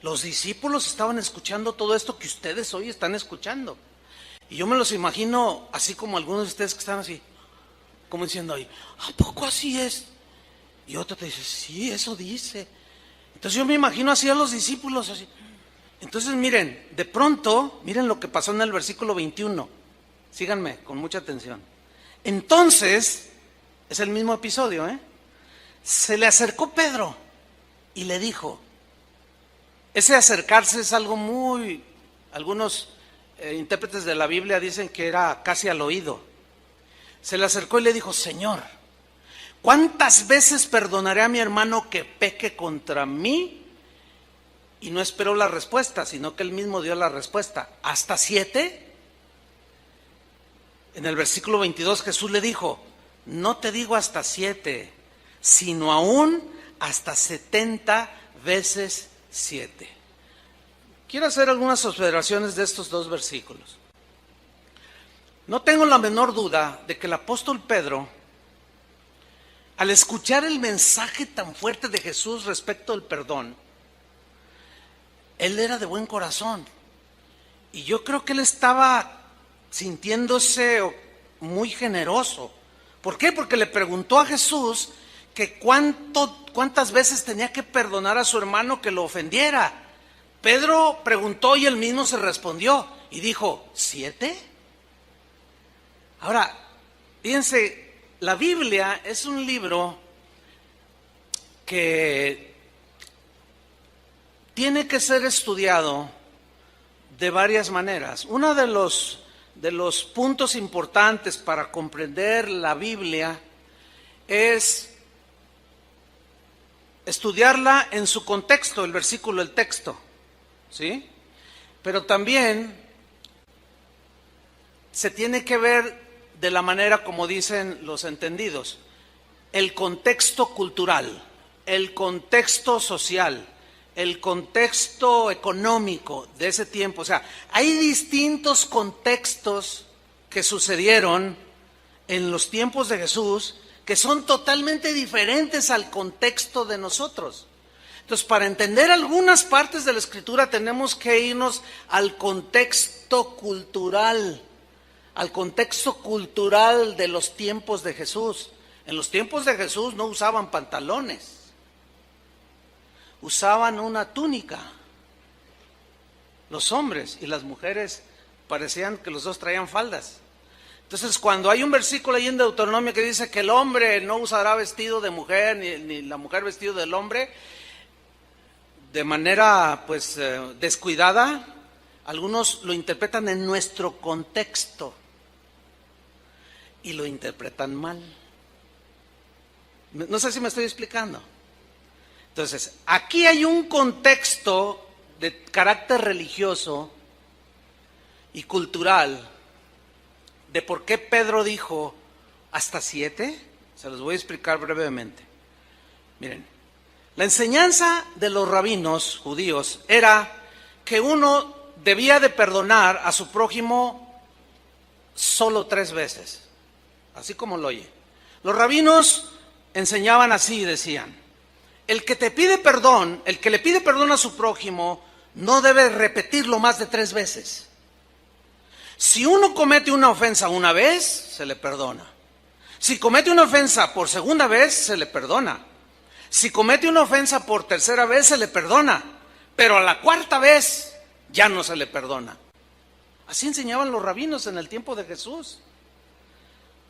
Los discípulos estaban escuchando todo esto que ustedes hoy están escuchando. Y yo me los imagino así como algunos de ustedes que están así, como diciendo ahí, ¿a poco así es? Y otro te dice, sí, eso dice. Entonces yo me imagino así a los discípulos, así. Entonces miren, de pronto, miren lo que pasó en el versículo 21. Síganme con mucha atención. Entonces, es el mismo episodio, se le acercó Pedro y le dijo, ese acercarse es algo muy, algunos intérpretes de la Biblia dicen que era casi al oído. Se le acercó y le dijo, Señor, ¿cuántas veces perdonaré a mi hermano que peque contra mí? Y no esperó la respuesta, sino que él mismo dio la respuesta. ¿Hasta 7? En el versículo 22 Jesús le dijo, no te digo hasta 7, sino aún hasta 70 veces 7. Quiero hacer algunas observaciones de estos dos versículos. No tengo la menor duda de que el apóstol Pedro, al escuchar el mensaje tan fuerte de Jesús respecto al perdón, él era de buen corazón. Y yo creo que él estaba sintiéndose muy generoso. ¿Por qué? Porque le preguntó a Jesús que cuántas veces tenía que perdonar a su hermano que lo ofendiera. Pedro preguntó y él mismo se respondió y dijo, ¿7? Ahora, fíjense, la Biblia es un libro que tiene que ser estudiado de varias maneras. Uno de los puntos importantes para comprender la Biblia es estudiarla en su contexto, el versículo, el texto, ¿sí? Pero también se tiene que ver de la manera como dicen los entendidos, el contexto cultural, el contexto social, el contexto económico de ese tiempo. O sea, hay distintos contextos que sucedieron en los tiempos de Jesús que son totalmente diferentes al contexto de nosotros. Entonces, para entender algunas partes de la Escritura tenemos que irnos al contexto cultural de los tiempos de Jesús. En los tiempos de Jesús no usaban pantalones. Usaban una túnica, los hombres, y las mujeres parecían que los dos traían faldas. Entonces, cuando hay un versículo ahí en Deuteronomio que dice que el hombre no usará vestido de mujer, ni la mujer vestido del hombre, de manera descuidada, algunos lo interpretan en nuestro contexto y lo interpretan mal. No sé si me estoy explicando. Entonces, aquí hay un contexto de carácter religioso y cultural de por qué Pedro dijo hasta 7. Se los voy a explicar brevemente. Miren, la enseñanza de los rabinos judíos era que uno debía de perdonar a su prójimo solo 3 veces, así como lo oye. Los rabinos enseñaban así, decían: el que te pide perdón, el que le pide perdón a su prójimo, no debe repetirlo más de 3 veces. Si uno comete una ofensa una vez, se le perdona. Si comete una ofensa por segunda vez, se le perdona. Si comete una ofensa por tercera vez, se le perdona. Pero a la 4ª vez, ya no se le perdona. Así enseñaban los rabinos en el tiempo de Jesús.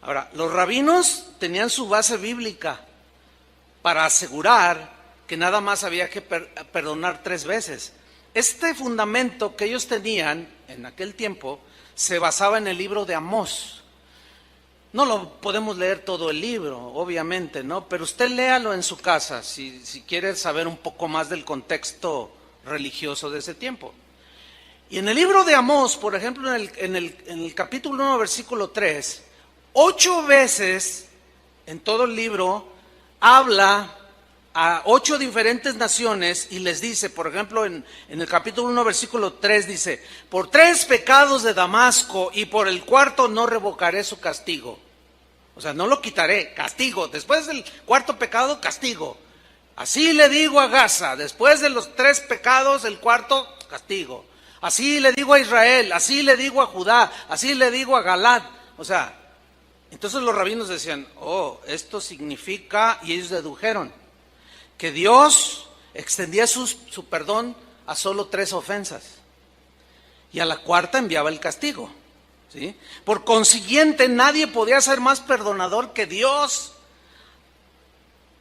Ahora, los rabinos tenían su base bíblica para asegurar que nada más había que perdonar 3 veces. Este fundamento que ellos tenían en aquel tiempo se basaba en el libro de Amós. No lo podemos leer todo el libro, obviamente, ¿no? Pero usted léalo en su casa si quiere saber un poco más del contexto religioso de ese tiempo. Y en el libro de Amós, por ejemplo, en el capítulo 1, versículo 3, 8 veces en todo el libro habla a 8 diferentes naciones y les dice, por ejemplo, en el capítulo 1, versículo 3 dice: por 3 pecados de Damasco y por el 4º no revocaré su castigo. O sea, no lo quitaré, castigo. Después del 4º pecado, castigo. Así le digo a Gaza, después de los 3 pecados, el 4º, castigo. Así le digo a Israel, así le digo a Judá, así le digo a Galat. O sea, Entonces los rabinos decían, oh, esto significa, y ellos dedujeron, que Dios extendía su perdón a solo 3 ofensas. Y a la cuarta enviaba el castigo, ¿sí? Por consiguiente, nadie podía ser más perdonador que Dios,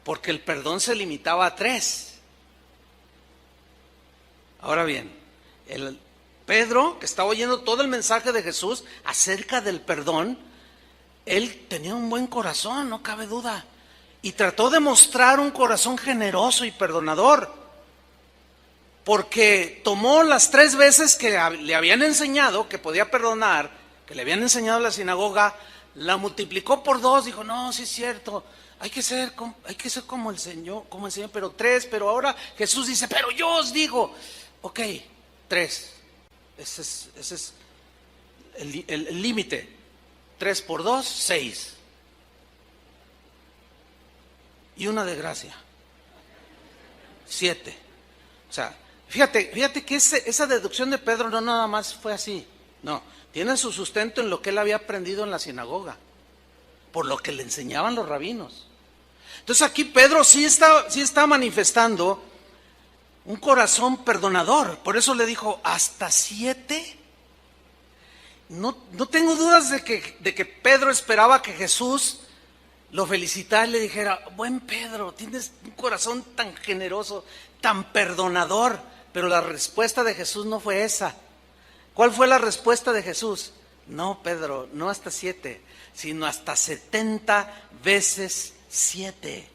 porque el perdón se limitaba a 3. Ahora bien, Pedro, que estaba oyendo todo el mensaje de Jesús acerca del perdón, él tenía un buen corazón, no cabe duda, y trató de mostrar un corazón generoso y perdonador, porque tomó las 3 veces que le habían enseñado que podía perdonar, que le habían enseñado en la sinagoga, la multiplicó por 2, dijo, no, sí es cierto, hay que ser como el Señor, pero 3, pero ahora Jesús dice, pero yo os digo, ok, 3, ese es el límite. 3 por 2, 6. Y una de gracia, 7. O sea, fíjate que esa deducción de Pedro no nada más fue así. No, tiene su sustento en lo que él había aprendido en la sinagoga, por lo que le enseñaban los rabinos. Entonces aquí Pedro sí está manifestando un corazón perdonador. Por eso le dijo, ¿hasta 7? No tengo dudas de que Pedro esperaba que Jesús lo felicitara y le dijera, buen Pedro, tienes un corazón tan generoso, tan perdonador. Pero la respuesta de Jesús no fue esa. ¿Cuál fue la respuesta de Jesús? No, Pedro, no hasta 7, sino hasta 70 veces 7.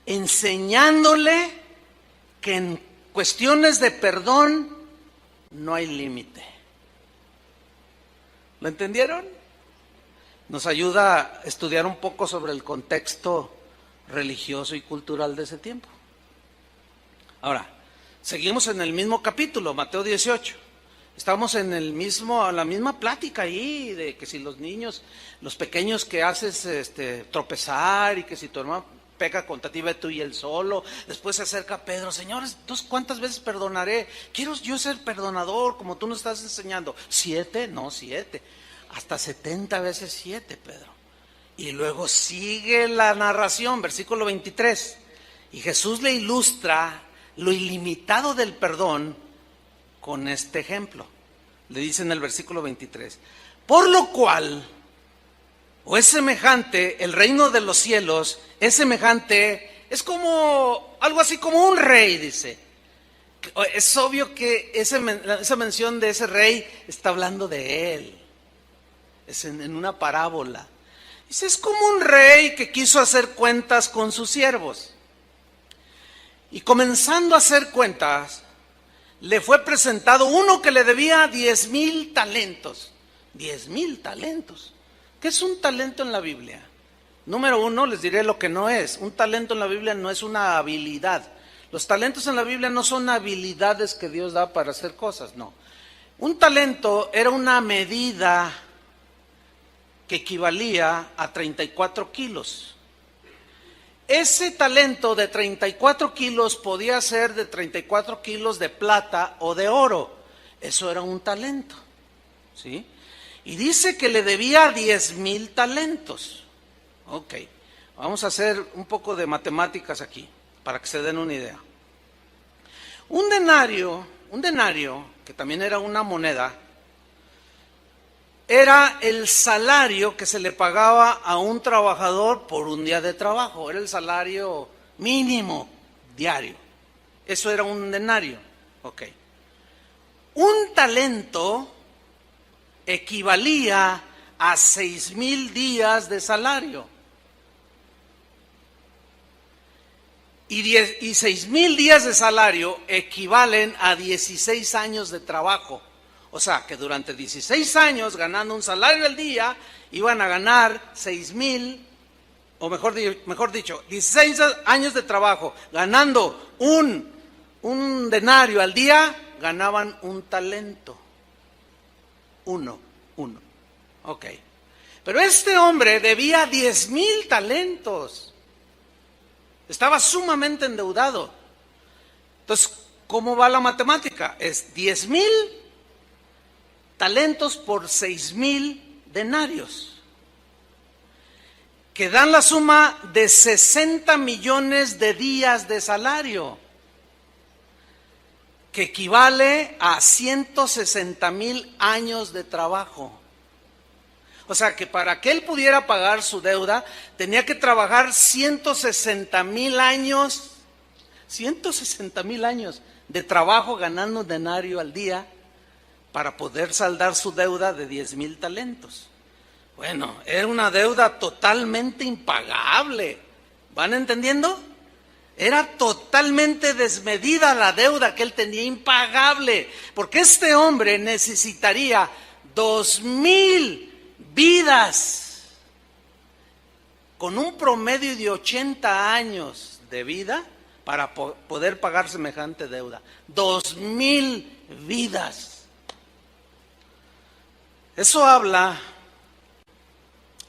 Enseñándole que en cuestiones de perdón no hay límite. ¿Lo entendieron? Nos ayuda a estudiar un poco sobre el contexto religioso y cultural de ese tiempo. Ahora, seguimos en el mismo capítulo, Mateo 18. Estamos en la misma plática ahí, de que si los niños, los pequeños que haces tropezar, y que si tu hermano peca contra ti, ve tú y él solo. Después se acerca Pedro, Señor, entonces ¿cuántas veces perdonaré? Quiero yo ser perdonador como tú nos estás enseñando. 7, no 7, hasta 70 veces 7, Pedro. Y luego sigue la narración, versículo 23, y Jesús le ilustra lo ilimitado del perdón con este ejemplo. Le dice en el versículo 23, por lo cual, o es semejante, el reino de los cielos es semejante, es como, algo así como un rey, dice. Es obvio que esa mención de ese rey está hablando de él. Es en una parábola. Dice, es como un rey que quiso hacer cuentas con sus siervos. Y comenzando a hacer cuentas, le fue presentado uno que le debía 10,000 talentos. 10,000 talentos. ¿Qué es un talento en la Biblia? Número 1, les diré lo que no es. Un talento en la Biblia no es una habilidad. Los talentos en la Biblia no son habilidades que Dios da para hacer cosas, no. Un talento era una medida que equivalía a 34 kilos. Ese talento de 34 kilos podía ser de 34 kilos de plata o de oro. Eso era un talento, ¿sí? Y dice que le debía 10,000 talentos. Ok, vamos a hacer un poco de matemáticas aquí, para que se den una idea. Un denario, que también era una moneda, era el salario que se le pagaba a un trabajador por un día de trabajo. Era el salario mínimo diario. Eso era un denario. Ok. Un talento equivalía a 6,000 días de salario. Y 6,000 días de salario equivalen a 16 años de trabajo. O sea, que durante 16 años, ganando un salario al día, iban a ganar 6,000, o mejor dicho, 16 años de trabajo, ganando un denario al día, ganaban un talento. Uno. Ok. Pero este hombre debía 10,000 talentos. Estaba sumamente endeudado. Entonces, ¿cómo va la matemática? Es 10,000 talentos por 6,000 denarios. que dan la suma de 60 millones de días de salario, que equivale a 160,000 años de trabajo. O sea que para que él pudiera pagar su deuda, tenía que trabajar 160,000 años, 160,000 años de trabajo ganando un denario al día para poder saldar su deuda de 10,000 talentos. Bueno, era una deuda totalmente impagable. ¿Van entendiendo? Era totalmente desmedida la deuda que él tenía, impagable, porque este hombre necesitaría 2,000 vidas con un promedio de 80 años de vida para poder pagar semejante deuda. 2,000 vidas. Eso habla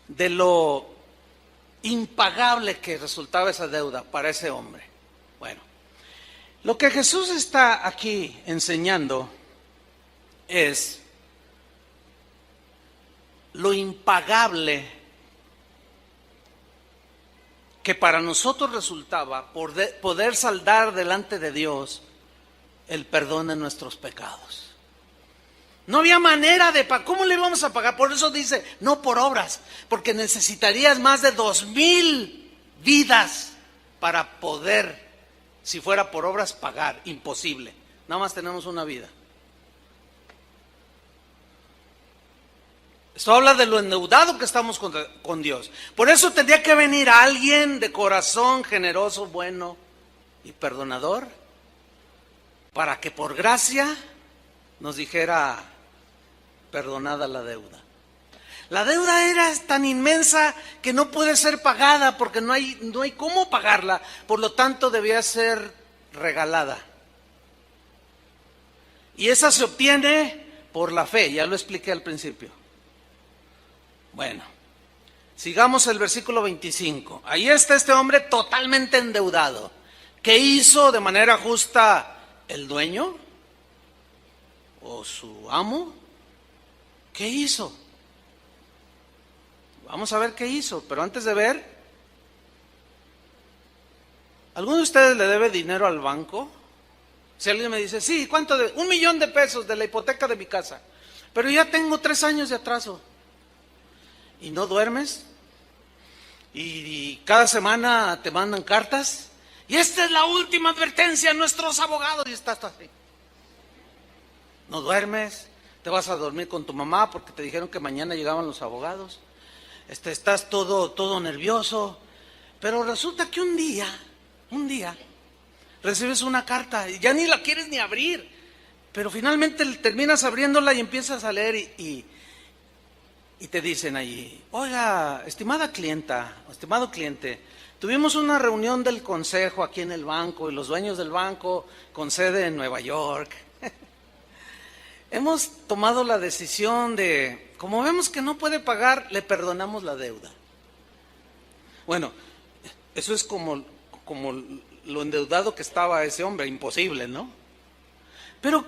de lo impagable que resultaba esa deuda para ese hombre. Bueno, lo que Jesús está aquí enseñando es lo impagable que para nosotros resultaba poder saldar delante de Dios el perdón de nuestros pecados. No había manera de pagar. ¿Cómo le íbamos a pagar? Por eso dice, no por obras, porque necesitarías más de 2,000 vidas para poder, si fuera por obras, pagar. Imposible. Nada más tenemos una vida. Esto habla de lo endeudado que estamos con Dios. Por eso tendría que venir alguien de corazón generoso, bueno y perdonador, para que por gracia nos dijera: perdonada la deuda. La deuda era tan inmensa que no puede ser pagada porque no hay cómo pagarla, por lo tanto debía ser regalada. Y esa se obtiene por la fe, ya lo expliqué al principio. Bueno, sigamos el versículo 25. Ahí está este hombre totalmente endeudado. ¿Qué hizo de manera justa el dueño o su amo? ¿Qué hizo? Vamos a ver qué hizo, pero antes de ver, ¿alguno de ustedes le debe dinero al banco? Si alguien me dice, sí, ¿cuánto debe? 1,000,000 de pesos de la hipoteca de mi casa, pero ya tengo 3 años de atraso. ¿Y no duermes? Y cada semana te mandan cartas, y esta es la última advertencia a nuestros abogados, y estás así. No duermes, te vas a dormir con tu mamá porque te dijeron que mañana llegaban los abogados. Estás todo nervioso, pero resulta que un día recibes una carta y ya ni la quieres ni abrir, pero finalmente terminas abriéndola y empiezas a leer y te dicen allí: oiga, estimada clienta, estimado cliente, tuvimos una reunión del consejo aquí en el banco y los dueños del banco con sede en Nueva York. Hemos tomado la decisión de, como vemos que no puede pagar, le perdonamos la deuda. Bueno, eso es como lo endeudado que estaba ese hombre, imposible, ¿no? Pero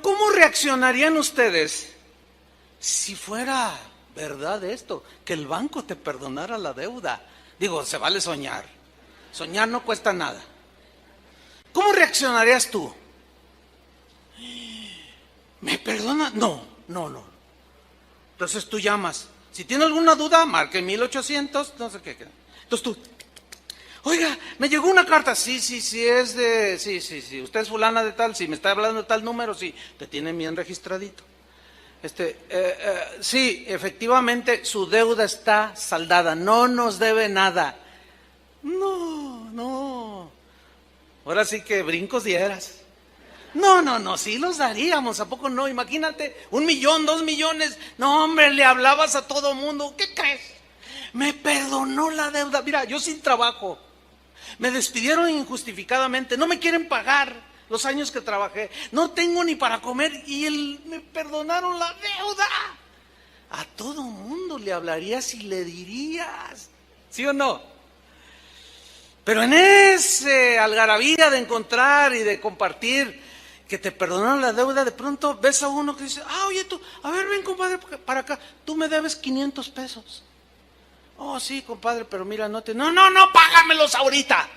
¿cómo reaccionarían ustedes si fuera verdad esto, que el banco te perdonara la deuda? Digo, se vale soñar. Soñar no cuesta nada. ¿Cómo reaccionarías tú? ¿Me perdona? No. Entonces tú llamas. Si tiene alguna duda, marque 1800, no sé qué. Entonces tú, oiga, me llegó una carta. Sí, es de, sí. Usted es fulana de tal, sí, me está hablando de tal número, sí, te tienen bien registradito. Sí, efectivamente, su deuda está saldada, no nos debe nada. No. Ahora sí que brincos dieras. No, sí los daríamos, ¿a poco no? Imagínate, 1,000,000, 2,000,000. No, hombre, le hablabas a todo mundo. ¿Qué crees? Me perdonó la deuda. Mira, yo sin trabajo, me despidieron injustificadamente, no me quieren pagar los años que trabajé, no tengo ni para comer y me perdonaron la deuda. A todo mundo le hablarías y le dirías, ¿sí o no? Pero en ese algarabía de encontrar y de compartir que te perdonaron la deuda, de pronto ves a uno que dice: oye tú, a ver, ven compadre para acá, tú me debes 500 pesos. Oh, sí, compadre, pero mira, no, no, págamelos ahorita.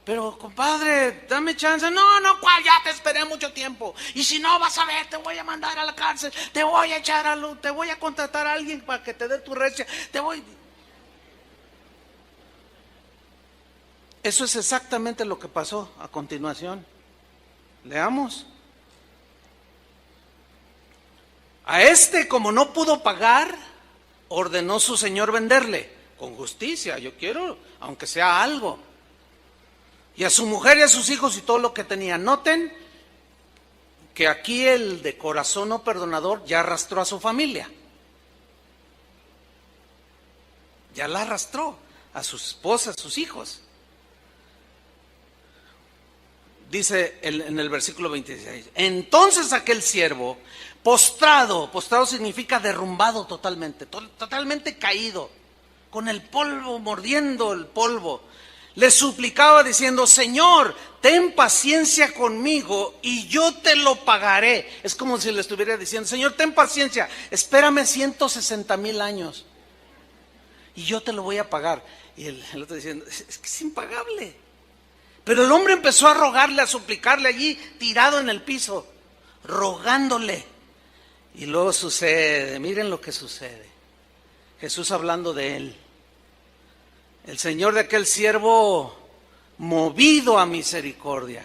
Pero, compadre, dame chance. No, ¿cuál? Ya te esperé mucho tiempo. Y si no, vas a ver, te voy a mandar a la cárcel, te voy a echar a luz, te voy a contratar a alguien para que te dé tu herencia, Eso es exactamente lo que pasó a continuación. Leamos. A este, como no pudo pagar, ordenó su señor venderle con justicia. Yo quiero, aunque sea algo. Y a su mujer y a sus hijos y todo lo que tenía. Noten que aquí el de corazón no perdonador ya arrastró a su familia. Ya la arrastró a su esposa, a sus hijos. Dice en el versículo 26, entonces aquel siervo, postrado significa derrumbado totalmente caído, con el polvo, mordiendo el polvo, le suplicaba diciendo, Señor, ten paciencia conmigo y yo te lo pagaré. Es como si le estuviera diciendo, Señor, ten paciencia, espérame 160,000 años y yo te lo voy a pagar. Y el otro diciendo, es que es impagable. Pero el hombre empezó a rogarle, a suplicarle allí, tirado en el piso, rogándole. Y luego sucede, miren lo que sucede. Jesús hablando de él. El Señor de aquel siervo, movido a misericordia.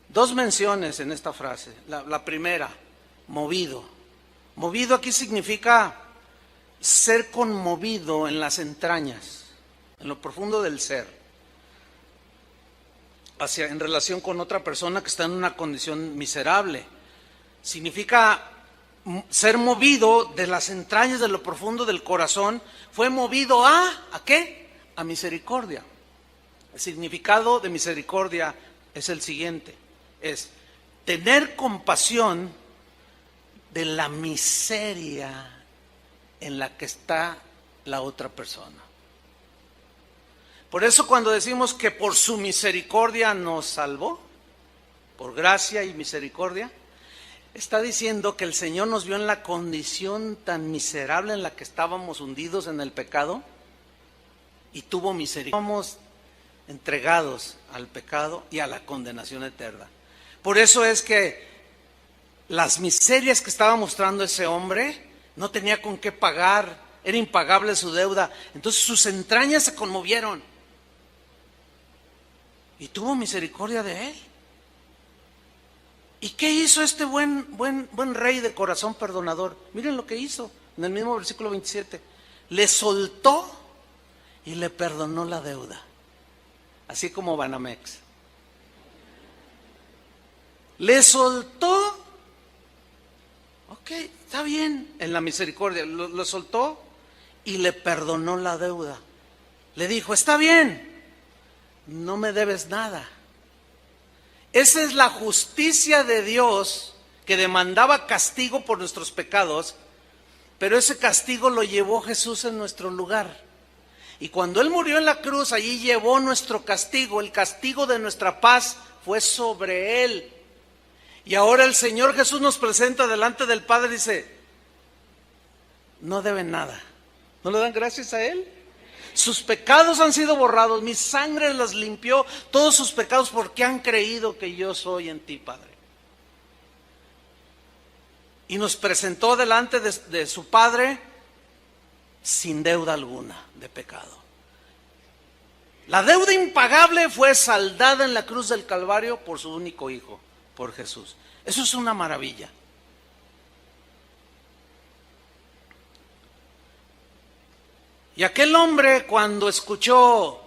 Dos menciones en esta frase. La primera, movido. Movido aquí significa ser conmovido en las entrañas, en lo profundo del ser. En relación con otra persona que está en una condición miserable. Significa ser movido de las entrañas, de lo profundo del corazón. Fue movido ¿a qué? A misericordia. El significado de misericordia es el siguiente. Es tener compasión de la miseria en la que está la otra persona. Por eso cuando decimos que por su misericordia nos salvó, por gracia y misericordia, está diciendo que el Señor nos vio en la condición tan miserable en la que estábamos hundidos en el pecado y tuvo misericordia. Estábamos entregados al pecado y a la condenación eterna. Por eso es que las miserias que estaba mostrando ese hombre, no tenía con qué pagar, era impagable su deuda. Entonces sus entrañas se conmovieron. Y tuvo misericordia de él. ¿Y qué hizo este buen rey de corazón perdonador? Miren lo que hizo en el mismo versículo 27. Le soltó y le perdonó la deuda. Así como Banamex. Le soltó. Ok, está bien en la misericordia. Lo soltó y le perdonó la deuda. Le dijo, está bien. No me debes nada. Esa es la justicia de Dios que demandaba castigo por nuestros pecados, pero ese castigo lo llevó Jesús en nuestro lugar. Y cuando Él murió en la cruz, allí llevó nuestro castigo, el castigo de nuestra paz fue sobre Él. Y ahora el Señor Jesús nos presenta delante del Padre y dice, no deben nada. ¿No le dan gracias a Él? Sus pecados han sido borrados, mi sangre las limpió, todos sus pecados porque han creído que yo soy en ti, Padre. Y nos presentó delante de su Padre sin deuda alguna de pecado. La deuda impagable fue saldada en la cruz del Calvario por su único Hijo, por Jesús. Eso es una maravilla. Y aquel hombre cuando escuchó,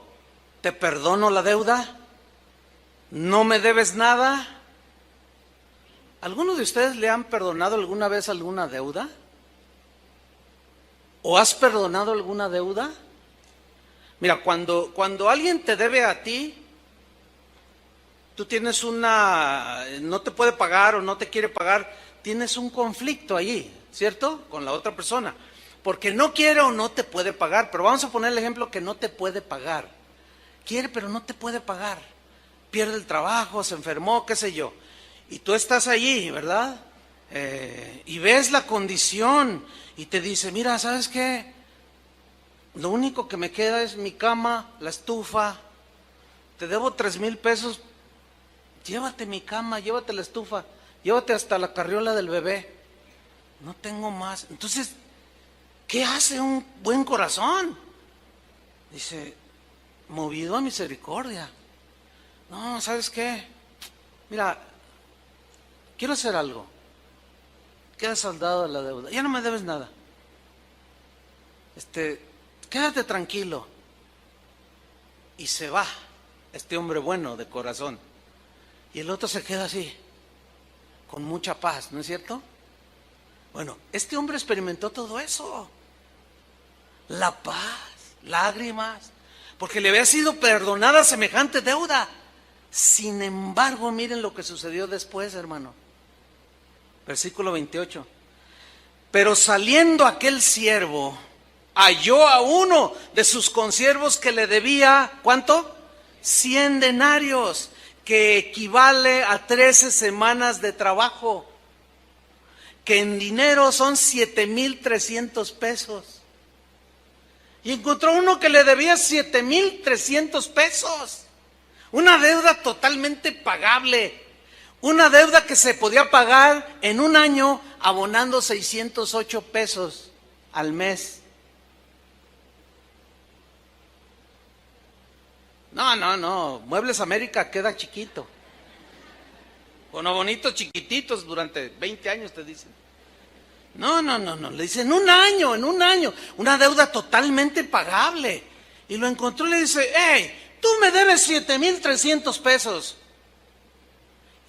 te perdono la deuda, no me debes nada. ¿Alguno de ustedes le han perdonado alguna vez alguna deuda? ¿O has perdonado alguna deuda? Mira, cuando alguien te debe a ti, tú tienes no te puede pagar o no te quiere pagar, tienes un conflicto allí, ¿cierto? Con la otra persona. Porque no quiere o no te puede pagar, pero vamos a poner el ejemplo que no te puede pagar. Quiere, pero no te puede pagar. Pierde el trabajo, se enfermó, qué sé yo. Y tú estás allí, ¿verdad? y ves la condición y te dice, mira, ¿sabes qué? Lo único que me queda es mi cama, la estufa, te debo 3,000 pesos, llévate mi cama, llévate la estufa, llévate hasta la carriola del bebé, no tengo más. Entonces, ¿qué hace un buen corazón? Dice, movido a misericordia. No, ¿sabes qué? Mira, quiero hacer algo. Queda saldado de la deuda. Ya no me debes nada. Quédate tranquilo. Y se va este hombre bueno de corazón. Y el otro se queda así, con mucha paz, ¿no es cierto? Bueno, este hombre experimentó todo eso. La paz, lágrimas, porque le había sido perdonada semejante deuda. Sin embargo, miren lo que sucedió después, hermano. Versículo 28. Pero saliendo aquel siervo, halló a uno de sus consiervos que le debía, ¿cuánto? 100 denarios, que equivale a 13 semanas de trabajo, que en dinero son 7,300 pesos. Y encontró uno que le debía 7,300 pesos. Una deuda totalmente pagable. Una deuda que se podía pagar en un año abonando 608 pesos al mes. No, Muebles América queda chiquito. Bueno, bonitos chiquititos durante 20 años te dicen. No, le dicen en un año, una deuda totalmente pagable. Y lo encontró y le dice, hey, tú me debes 7,300 pesos.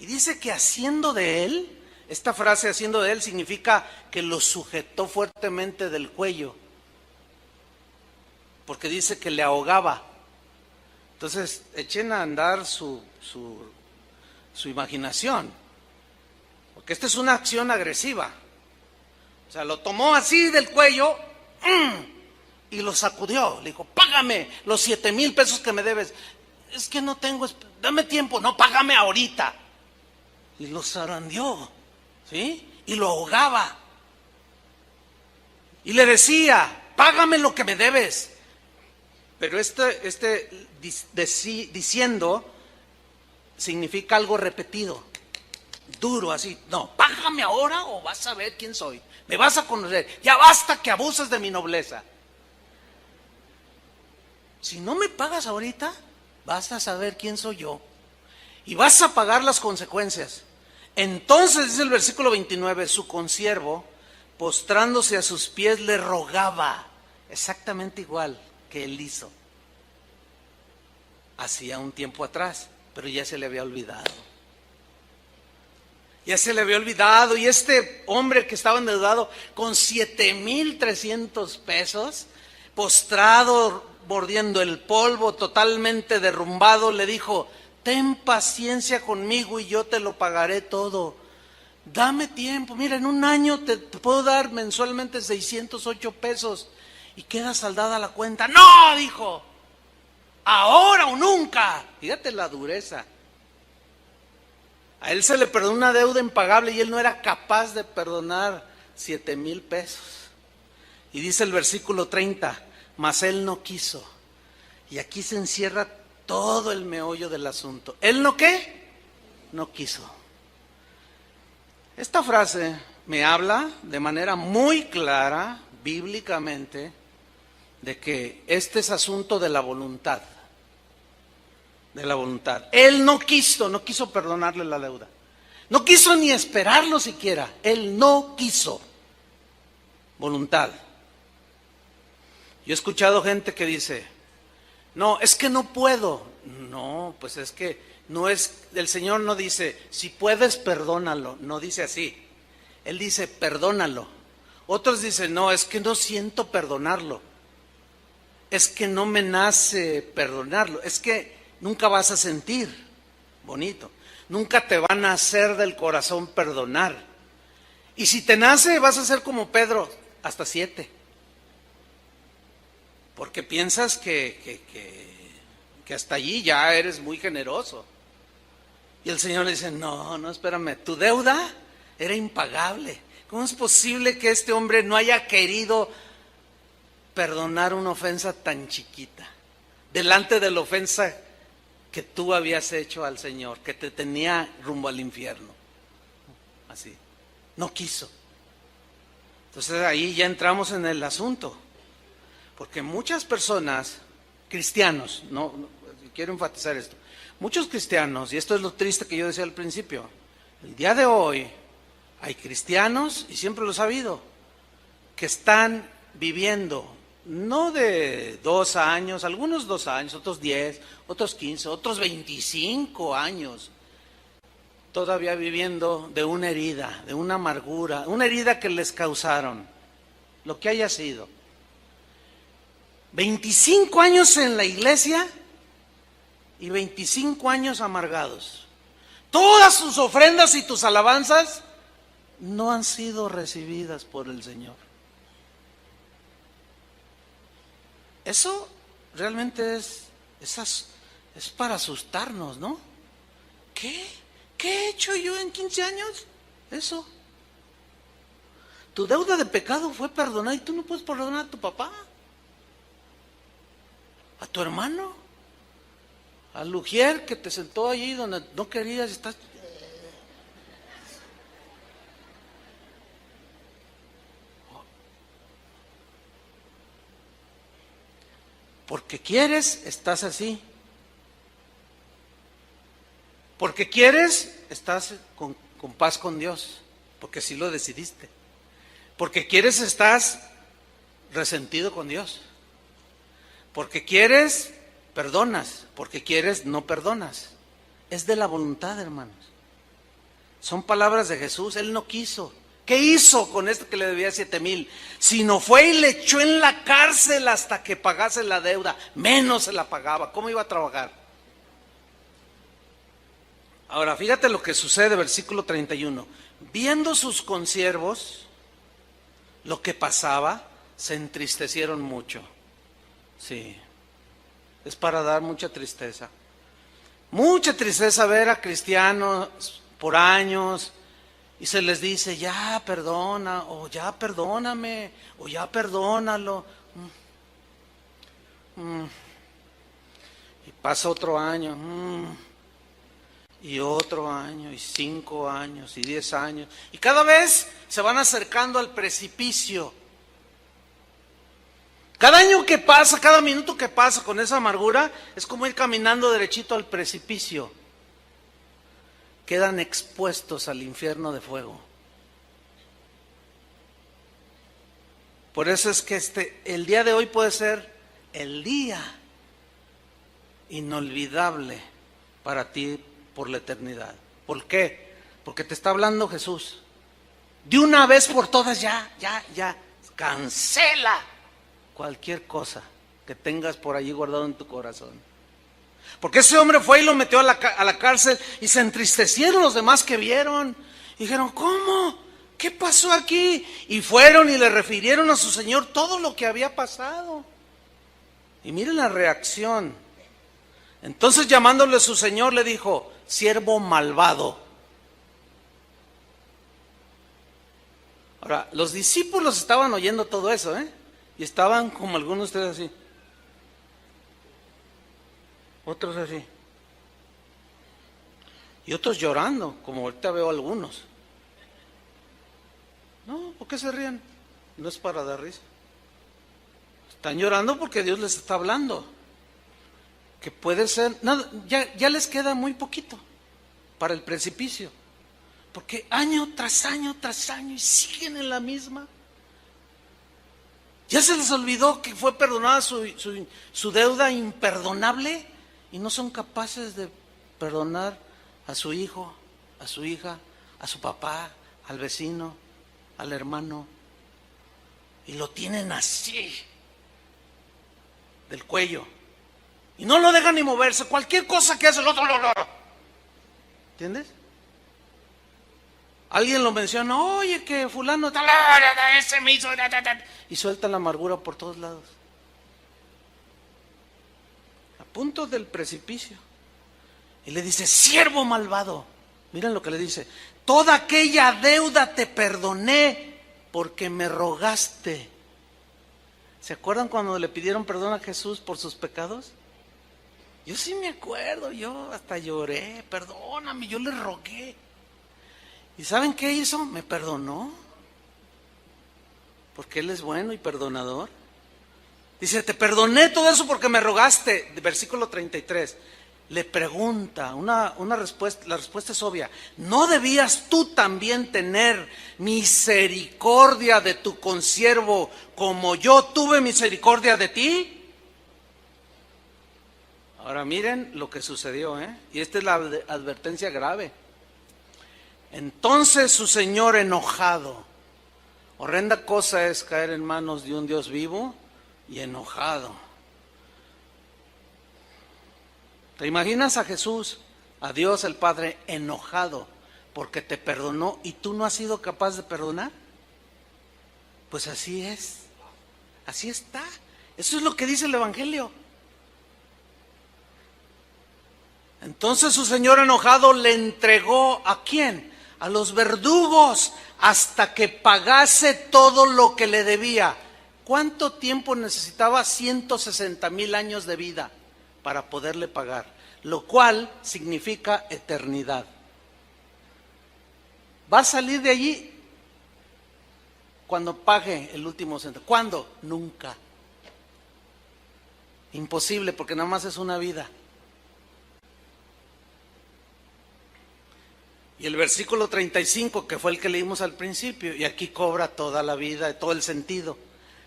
Y dice que haciendo de él, esta frase haciendo de él significa que lo sujetó fuertemente del cuello. Porque dice que le ahogaba. Entonces, echen a andar su imaginación. Porque esta es una acción agresiva. O sea, lo tomó así del cuello y lo sacudió. Le dijo, págame los 7,000 pesos que me debes. Es que no tengo, dame tiempo. No, págame ahorita. Y lo zarandeó, ¿sí? Y lo ahogaba. Y le decía, págame lo que me debes. Pero diciendo significa algo repetido, duro así. No, págame ahora o vas a ver quién soy. Me vas a conocer. Ya basta que abuses de mi nobleza. Si no me pagas ahorita, vas a saber quién soy yo. Y vas a pagar las consecuencias. Entonces, dice el versículo 29, su consiervo, postrándose a sus pies, le rogaba, exactamente igual que él hizo hacía un tiempo atrás, pero ya se le había olvidado. Ya se le había olvidado, y este hombre que estaba endeudado con 7,300 pesos, postrado, mordiendo el polvo, totalmente derrumbado, le dijo, ten paciencia conmigo y yo te lo pagaré todo. Dame tiempo, mira, en un año te puedo dar mensualmente 608 pesos y queda saldada la cuenta. No, dijo, ahora o nunca. Fíjate la dureza. A él se le perdonó una deuda impagable y él no era capaz de perdonar 7,000 pesos. Y dice el versículo 30, mas él no quiso. Y aquí se encierra todo el meollo del asunto. ¿Él no qué? No quiso. Esta frase me habla de manera muy clara, bíblicamente, de que este es asunto de la voluntad. De la voluntad. Él no quiso perdonarle la deuda. No quiso ni esperarlo siquiera. Él no quiso. Voluntad. Yo he escuchado gente que dice, no, es que no puedo. No, pues es que no es, el Señor no dice, si puedes, perdónalo. No dice así. Él dice, perdónalo. Otros dicen, no, es que no siento perdonarlo. Es que no me nace perdonarlo. Es que nunca vas a sentir bonito. Nunca te va a nacer del corazón perdonar. Y si te nace, vas a ser como Pedro, hasta 7. Porque piensas que hasta allí ya eres muy generoso. Y el Señor le dice, no, espérame, tu deuda era impagable. ¿Cómo es posible que este hombre no haya querido perdonar una ofensa tan chiquita delante de la ofensa que tú habías hecho al Señor, que te tenía rumbo al infierno? Así, no quiso. Entonces ahí ya entramos en el asunto, porque muchas personas, cristianos, quiero enfatizar esto, muchos cristianos, y esto es lo triste que yo decía al principio, el día de hoy hay cristianos, y siempre lo he sabido, que están viviendo no de 2 años, algunos 2 años, otros 10, otros 15, otros 25 años, todavía viviendo de una herida, de una amargura, una herida que les causaron, lo que haya sido. 25 años en la iglesia y 25 años amargados. Todas sus ofrendas y tus alabanzas no han sido recibidas por el Señor. Eso realmente es para asustarnos, ¿no? ¿Qué he hecho yo en 15 años? Eso. Tu deuda de pecado fue perdonada y tú no puedes perdonar a tu papá, a tu hermano, al ujier que te sentó allí donde no querías estar. Porque quieres, estás así. Porque quieres, estás con paz con Dios, porque así lo decidiste. Porque quieres, estás resentido con Dios. Porque quieres, perdonas. Porque quieres, no perdonas. Es de la voluntad, hermanos. Son palabras de Jesús. Él no quiso. ¿Qué hizo con esto que le debía 7,000? Sino fue y le echó en la cárcel hasta que pagase la deuda. Menos se la pagaba. ¿Cómo iba a trabajar? Ahora, fíjate lo que sucede, versículo 31. Viendo sus consiervos lo que pasaba, se entristecieron mucho. Sí, es para dar mucha tristeza. Mucha tristeza ver a cristianos por años y se les dice, ya perdona, o ya perdóname, o ya perdónalo. Y pasa otro año, y otro año, y 5 años, y 10 años. Y cada vez se van acercando al precipicio. Cada año que pasa, cada minuto que pasa con esa amargura, es como ir caminando derechito al precipicio. Quedan expuestos al infierno de fuego. Por eso es que el día de hoy puede ser el día inolvidable para ti por la eternidad. ¿Por qué? Porque te está hablando Jesús. De una vez por todas, ya, cancela cualquier cosa que tengas por allí guardado en tu corazón. Porque ese hombre fue y lo metió a la cárcel y se entristecieron los demás que vieron. Y dijeron, ¿cómo? ¿Qué pasó aquí? Y fueron y le refirieron a su señor todo lo que había pasado. Y miren la reacción. Entonces llamándole a su señor le dijo, siervo malvado. Ahora, los discípulos estaban oyendo todo eso, y estaban como algunos de ustedes así. Otros así. Y otros llorando, como ahorita veo algunos. No, ¿por qué se ríen? No es para dar risa. Están llorando porque Dios les está hablando. Que puede ser, nada, ya les queda muy poquito para el precipicio. Porque año tras año tras año y siguen en la misma. Ya se les olvidó que fue perdonada su deuda imperdonable y no son capaces de perdonar a su hijo, a su hija, a su papá, al vecino, al hermano. Y lo tienen así, del cuello. Y no lo dejan ni moverse. Cualquier cosa que hace el otro, ¿entiendes? Alguien lo menciona, oye, que fulano tal, ese me hizo, y sueltan la amargura por todos lados. A punto del precipicio. Y le dice, siervo malvado. Miren lo que le dice: toda aquella deuda te perdoné porque me rogaste. ¿Se acuerdan cuando le pidieron perdón a Jesús por sus pecados? Yo sí me acuerdo, yo hasta lloré, perdóname, yo le rogué. ¿Y saben qué hizo? Me perdonó. Porque Él es bueno y perdonador. Dice, te perdoné todo eso porque me rogaste. Versículo 33. Le pregunta, una respuesta, la respuesta es obvia. ¿No debías tú también tener misericordia de tu consiervo como yo tuve misericordia de ti? Ahora miren lo que sucedió, y esta es la advertencia grave. Entonces su señor enojado, horrenda cosa es caer en manos de un Dios vivo y enojado. ¿Te imaginas a Jesús, a Dios el Padre, enojado porque te perdonó y tú no has sido capaz de perdonar? Pues así es, así está. Eso es lo que dice el Evangelio. Entonces su señor enojado le entregó ¿a quién? A los verdugos hasta que pagase todo lo que le debía. ¿Cuánto tiempo necesitaba? 160,000 años de vida para poderle pagar, lo cual significa eternidad. Va a salir de allí cuando pague el último centavo. ¿Cuándo? Nunca. Imposible, porque nada más es una vida. Y el versículo 35, que fue el que leímos al principio, y aquí cobra toda la vida, todo el sentido.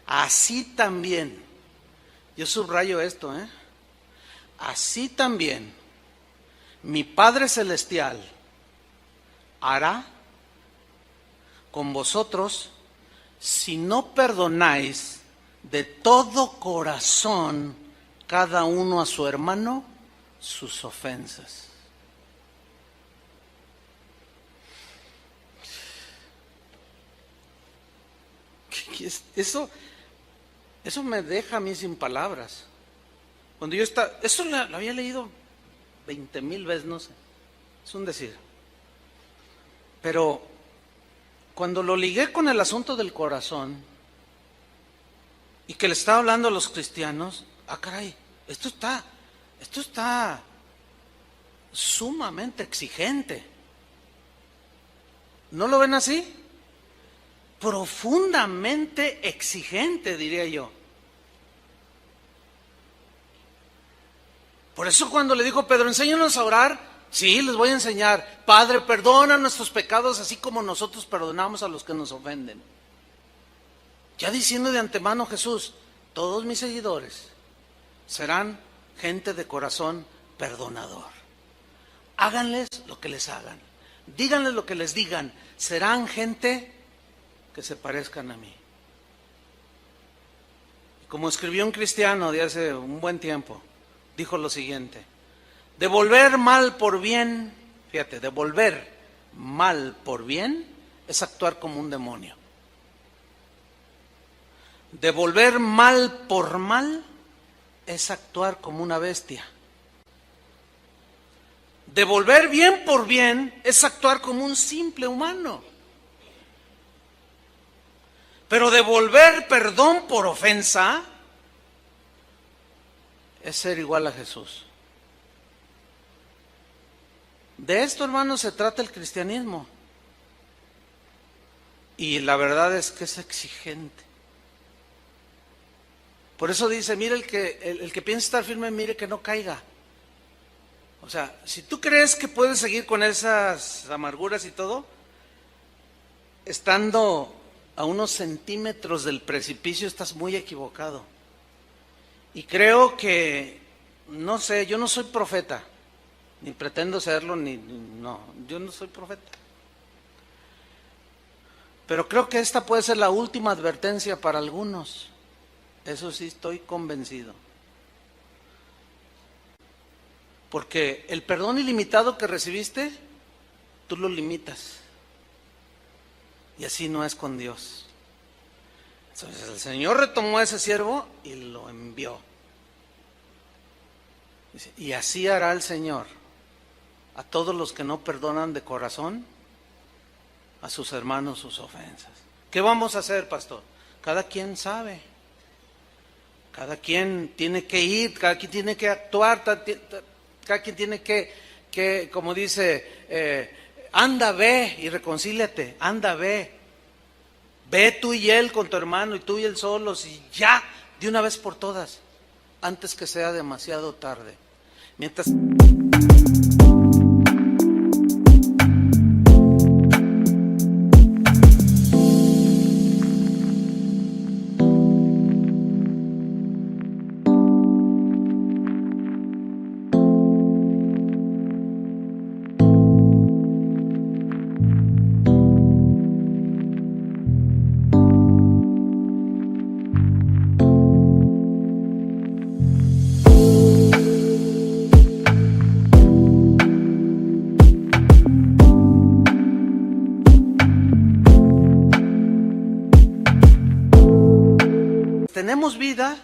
Así también, yo subrayo esto, así también, mi Padre Celestial hará con vosotros si no perdonáis de todo corazón cada uno a su hermano sus ofensas. Eso me deja a mí sin palabras. Cuando yo estaba, eso lo había leído 20,000 veces, no sé, es un decir. Pero cuando lo ligué con el asunto del corazón y que le estaba hablando a los cristianos, caray, esto está sumamente exigente. ¿No lo ven así? Profundamente exigente, diría yo. Por eso cuando le dijo Pedro, enséñanos a orar, sí, les voy a enseñar. Padre, perdona nuestros pecados así como nosotros perdonamos a los que nos ofenden. Ya diciendo de antemano Jesús, todos mis seguidores serán gente de corazón perdonador. Háganles lo que les hagan, díganles lo que les digan, serán gente que se parezcan a mí. Y como escribió un cristiano de hace un buen tiempo, dijo lo siguiente: devolver mal por bien, fíjate, devolver mal por bien es actuar como un demonio. Devolver mal por mal es actuar como una bestia. Devolver bien por bien es actuar como un simple humano. Pero devolver perdón por ofensa es ser igual a Jesús. De esto, hermanos, se trata el cristianismo. Y la verdad es que es exigente. Por eso dice, mire, el que piensa estar firme, mire que no caiga. O sea, si tú crees que puedes seguir con esas amarguras y todo, estando a unos centímetros del precipicio, estás muy equivocado. Y creo que, no sé, yo no soy profeta, ni pretendo serlo, no, yo no soy profeta. Pero creo que esta puede ser la última advertencia para algunos. Eso sí, estoy convencido. Porque el perdón ilimitado que recibiste, tú lo limitas. Y así no es con Dios. Entonces el Señor retomó a ese siervo y lo envió. Dice, y así hará el Señor a todos los que no perdonan de corazón a sus hermanos sus ofensas. ¿Qué vamos a hacer, pastor? Cada quien sabe. Cada quien tiene que ir, cada quien tiene que actuar, cada quien tiene que como dice, anda, ve y reconcíliate, anda, ve. Ve tú y él con tu hermano y tú y él solos y ya, de una vez por todas, antes que sea demasiado tarde. Mientras... tenemos vida,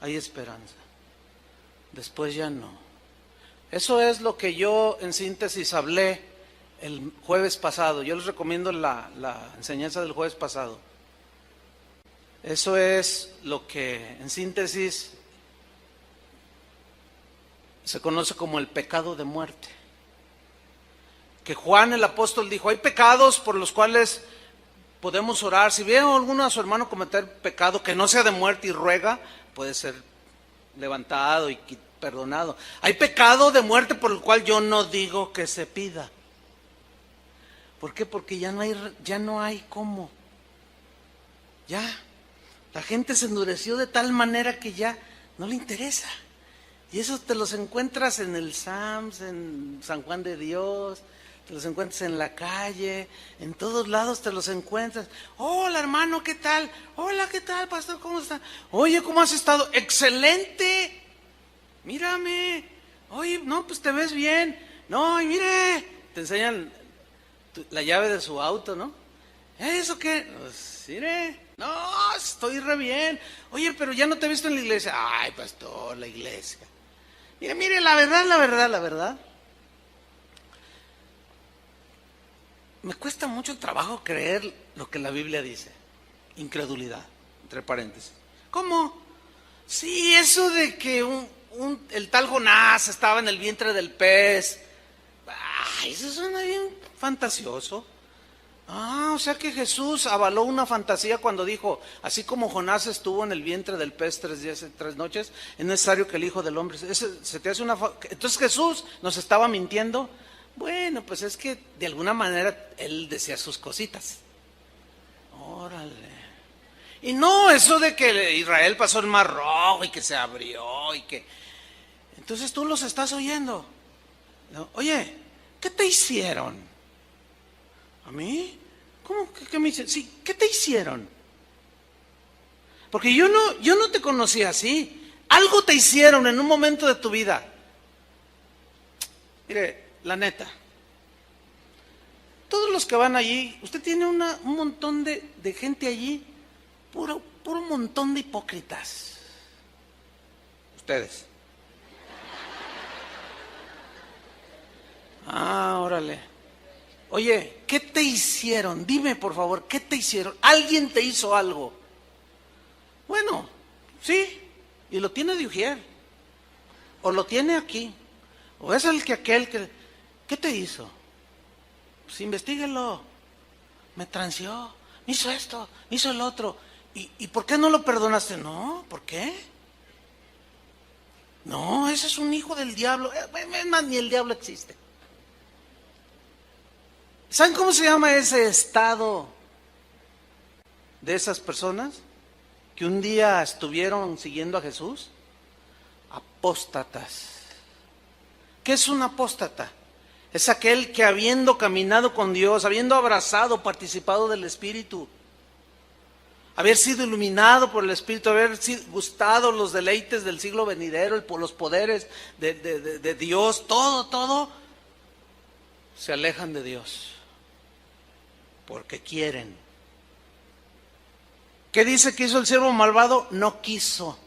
hay esperanza. Después ya no. Eso es lo que yo en síntesis hablé el jueves pasado. Yo les recomiendo la enseñanza del jueves pasado. Eso es lo que en síntesis se conoce como el pecado de muerte. Que Juan el apóstol dijo, hay pecados por los cuales podemos orar. Si ve a alguno a su hermano cometer pecado que no sea de muerte y ruega, puede ser levantado y perdonado. Hay pecado de muerte por el cual yo no digo que se pida. ¿Por qué? Porque ya no hay cómo. Ya, la gente se endureció de tal manera que ya no le interesa. Y eso te los encuentras en el SAMS, en San Juan de Dios, te los encuentras en la calle, en todos lados te los encuentras. Hola hermano, ¿qué tal? Hola, ¿qué tal, pastor? ¿Cómo está? Oye, ¿cómo has estado? Excelente. Mírame. Oye, no, pues te ves bien. No, y mire, te enseñan la llave de su auto, ¿no? ¿Eso qué? Pues, mire, no, estoy re bien. Oye, pero ya no te he visto en la iglesia. Ay, pastor, la iglesia. Mire, la verdad. Me cuesta mucho trabajo creer lo que la Biblia dice. Incredulidad, entre paréntesis. ¿Cómo? Sí, eso de que el tal Jonás estaba en el vientre del pez. Ay, eso suena bien fantasioso. O sea que Jesús avaló una fantasía cuando dijo, así como Jonás estuvo en el vientre del pez 3 días y 3 noches, es necesario que el Hijo del Hombre... ¿Se te hace Entonces Jesús nos estaba mintiendo? Bueno, pues es que de alguna manera él decía sus cositas. Órale. Y no, eso de que Israel pasó el Mar Rojo y que se abrió y que... Entonces tú los estás oyendo. ¿No? Oye, ¿qué te hicieron? ¿A mí? ¿Cómo que me hicieron? Sí, ¿qué te hicieron? Porque yo no te conocí así. Algo te hicieron en un momento de tu vida. Mire, la neta, todos los que van allí, usted tiene un montón de gente allí, puro montón de hipócritas. Ustedes. Órale. Oye, ¿qué te hicieron? Dime, por favor, ¿qué te hicieron? ¿Alguien te hizo algo? Bueno, sí, y lo tiene de ujier, o lo tiene aquí, o es aquel que... ¿Qué te hizo? Pues investíguelo. Me transió, me hizo esto, me hizo el otro. ¿Y por qué no lo perdonaste? No, ¿por qué? No, ese es un hijo del diablo. Es más, ni el diablo existe. ¿Saben cómo se llama ese estado de esas personas que un día estuvieron siguiendo a Jesús? Apóstatas. ¿Qué es un apóstata? Es aquel que habiendo caminado con Dios, habiendo abrazado, participado del Espíritu, haber sido iluminado por el Espíritu, haber gustado los deleites del siglo venidero, los poderes de Dios, todo, se alejan de Dios porque quieren. ¿Qué dice que hizo el siervo malvado? No quiso.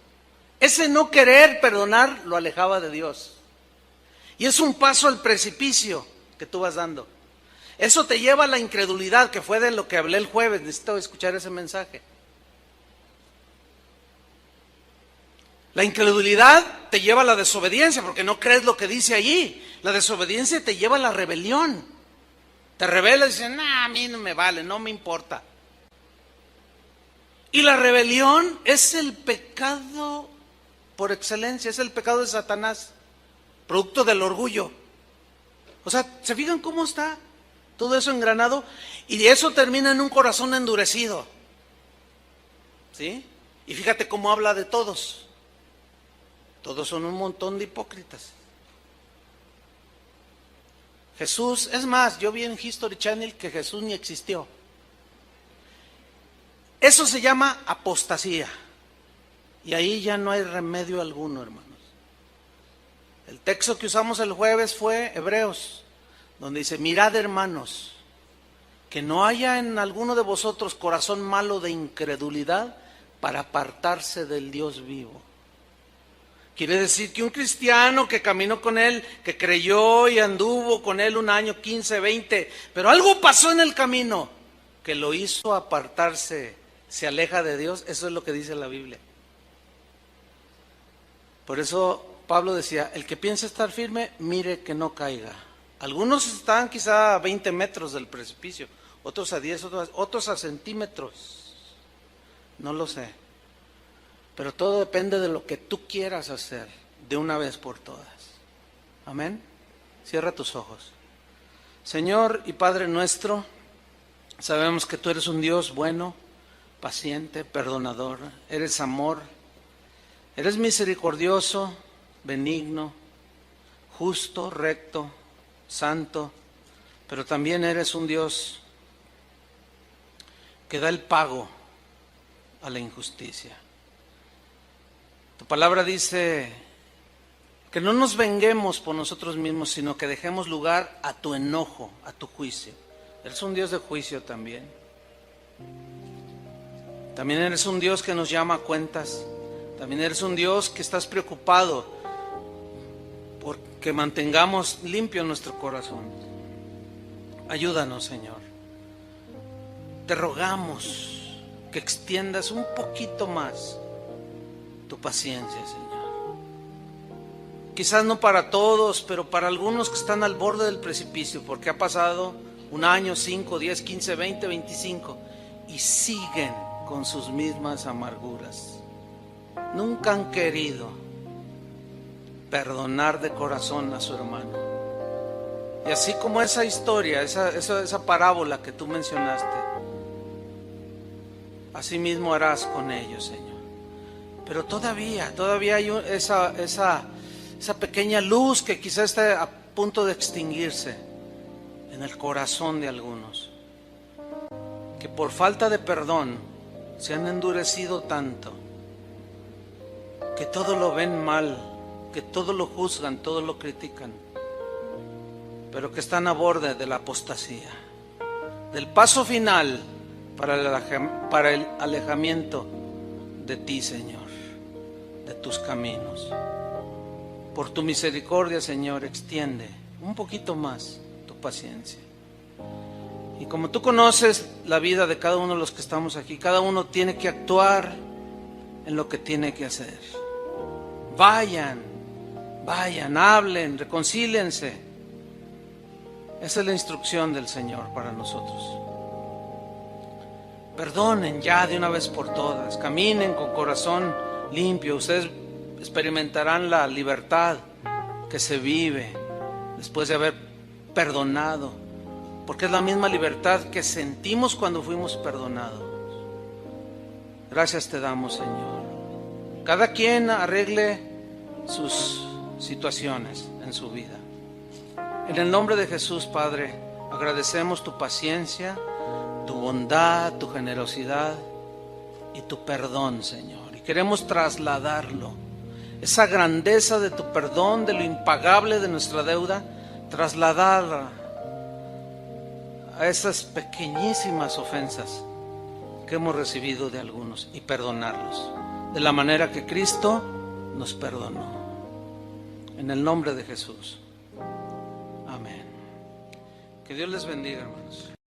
Ese no querer perdonar lo alejaba de Dios. Y es un paso al precipicio que tú vas dando. Eso te lleva a la incredulidad, que fue de lo que hablé el jueves. Necesito escuchar ese mensaje. La incredulidad te lleva a la desobediencia, porque no crees lo que dice allí. La desobediencia te lleva a la rebelión. Te rebelas y dices, nah, a mí no me vale, no me importa. Y la rebelión es el pecado por excelencia, es el pecado de Satanás, producto del orgullo. O sea, ¿se fijan cómo está todo eso engranado? Y eso termina en un corazón endurecido. ¿Sí? Y fíjate cómo habla de todos. Todos son un montón de hipócritas. Jesús, es más, yo vi en History Channel que Jesús ni existió. Eso se llama apostasía. Y ahí ya no hay remedio alguno, hermanos. El texto que usamos el jueves fue Hebreos, donde dice, mirad, hermanos, que no haya en alguno de vosotros corazón malo de incredulidad para apartarse del Dios vivo. Quiere decir que un cristiano que caminó con Él, que creyó y anduvo con Él un año, 15, 20, pero algo pasó en el camino que lo hizo apartarse, se aleja de Dios. Eso es lo que dice la Biblia. Por eso Pablo decía, el que piensa estar firme, mire que no caiga. Algunos están quizá a 20 metros del precipicio, otros a 10, otros a centímetros. No lo sé. Pero todo depende de lo que tú quieras hacer de una vez por todas. Amén. Cierra tus ojos. Señor y Padre nuestro, sabemos que tú eres un Dios bueno, paciente, perdonador. Eres amor. Eres misericordioso, benigno, justo, recto, santo. Pero también eres un Dios que da el pago a la injusticia. Tu palabra dice que no nos venguemos por nosotros mismos, sino que dejemos lugar a tu enojo, a tu juicio. Eres un Dios de juicio también. También eres un Dios que nos llama a cuentas. También eres un Dios que estás preocupado por que mantengamos limpio nuestro corazón. Ayúdanos, Señor. Te rogamos que extiendas un poquito más tu paciencia, Señor. Quizás no para todos, pero para algunos que están al borde del precipicio, porque ha pasado un año, 5, 10, 15, 20, 25 y siguen con sus mismas amarguras. Nunca han querido perdonar de corazón a su hermano. Y así como esa historia, esa parábola que tú mencionaste, así mismo harás con ellos, Señor. Pero todavía hay esa pequeña luz que quizás está a punto de extinguirse en el corazón de algunos, que por falta de perdón se han endurecido tanto, que todo lo ven mal, que todo lo juzgan, todo lo critican, pero que están a borde de la apostasía, del paso final para el alejamiento de ti, Señor, de tus caminos. Por tu misericordia, Señor, extiende un poquito más tu paciencia. Y como tú conoces la vida de cada uno de los que estamos aquí, cada uno tiene que actuar en lo que tiene que hacer. Vayan, hablen, reconcíliense. Esa es la instrucción del Señor para nosotros. Perdonen ya de una vez por todas, caminen con corazón limpio. Ustedes experimentarán la libertad que se vive después de haber perdonado, porque es la misma libertad que sentimos cuando fuimos perdonados. Gracias te damos, Señor. Cada quien arregle sus situaciones en su vida. En el nombre de Jesús, Padre, agradecemos tu paciencia, tu bondad, tu generosidad y tu perdón, Señor. Y queremos trasladarlo, esa grandeza de tu perdón, de lo impagable de nuestra deuda, trasladarla a esas pequeñísimas ofensas que hemos recibido de algunos y perdonarlos de la manera que Cristo nos perdonó. En el nombre de Jesús. Que Dios les bendiga, hermanos.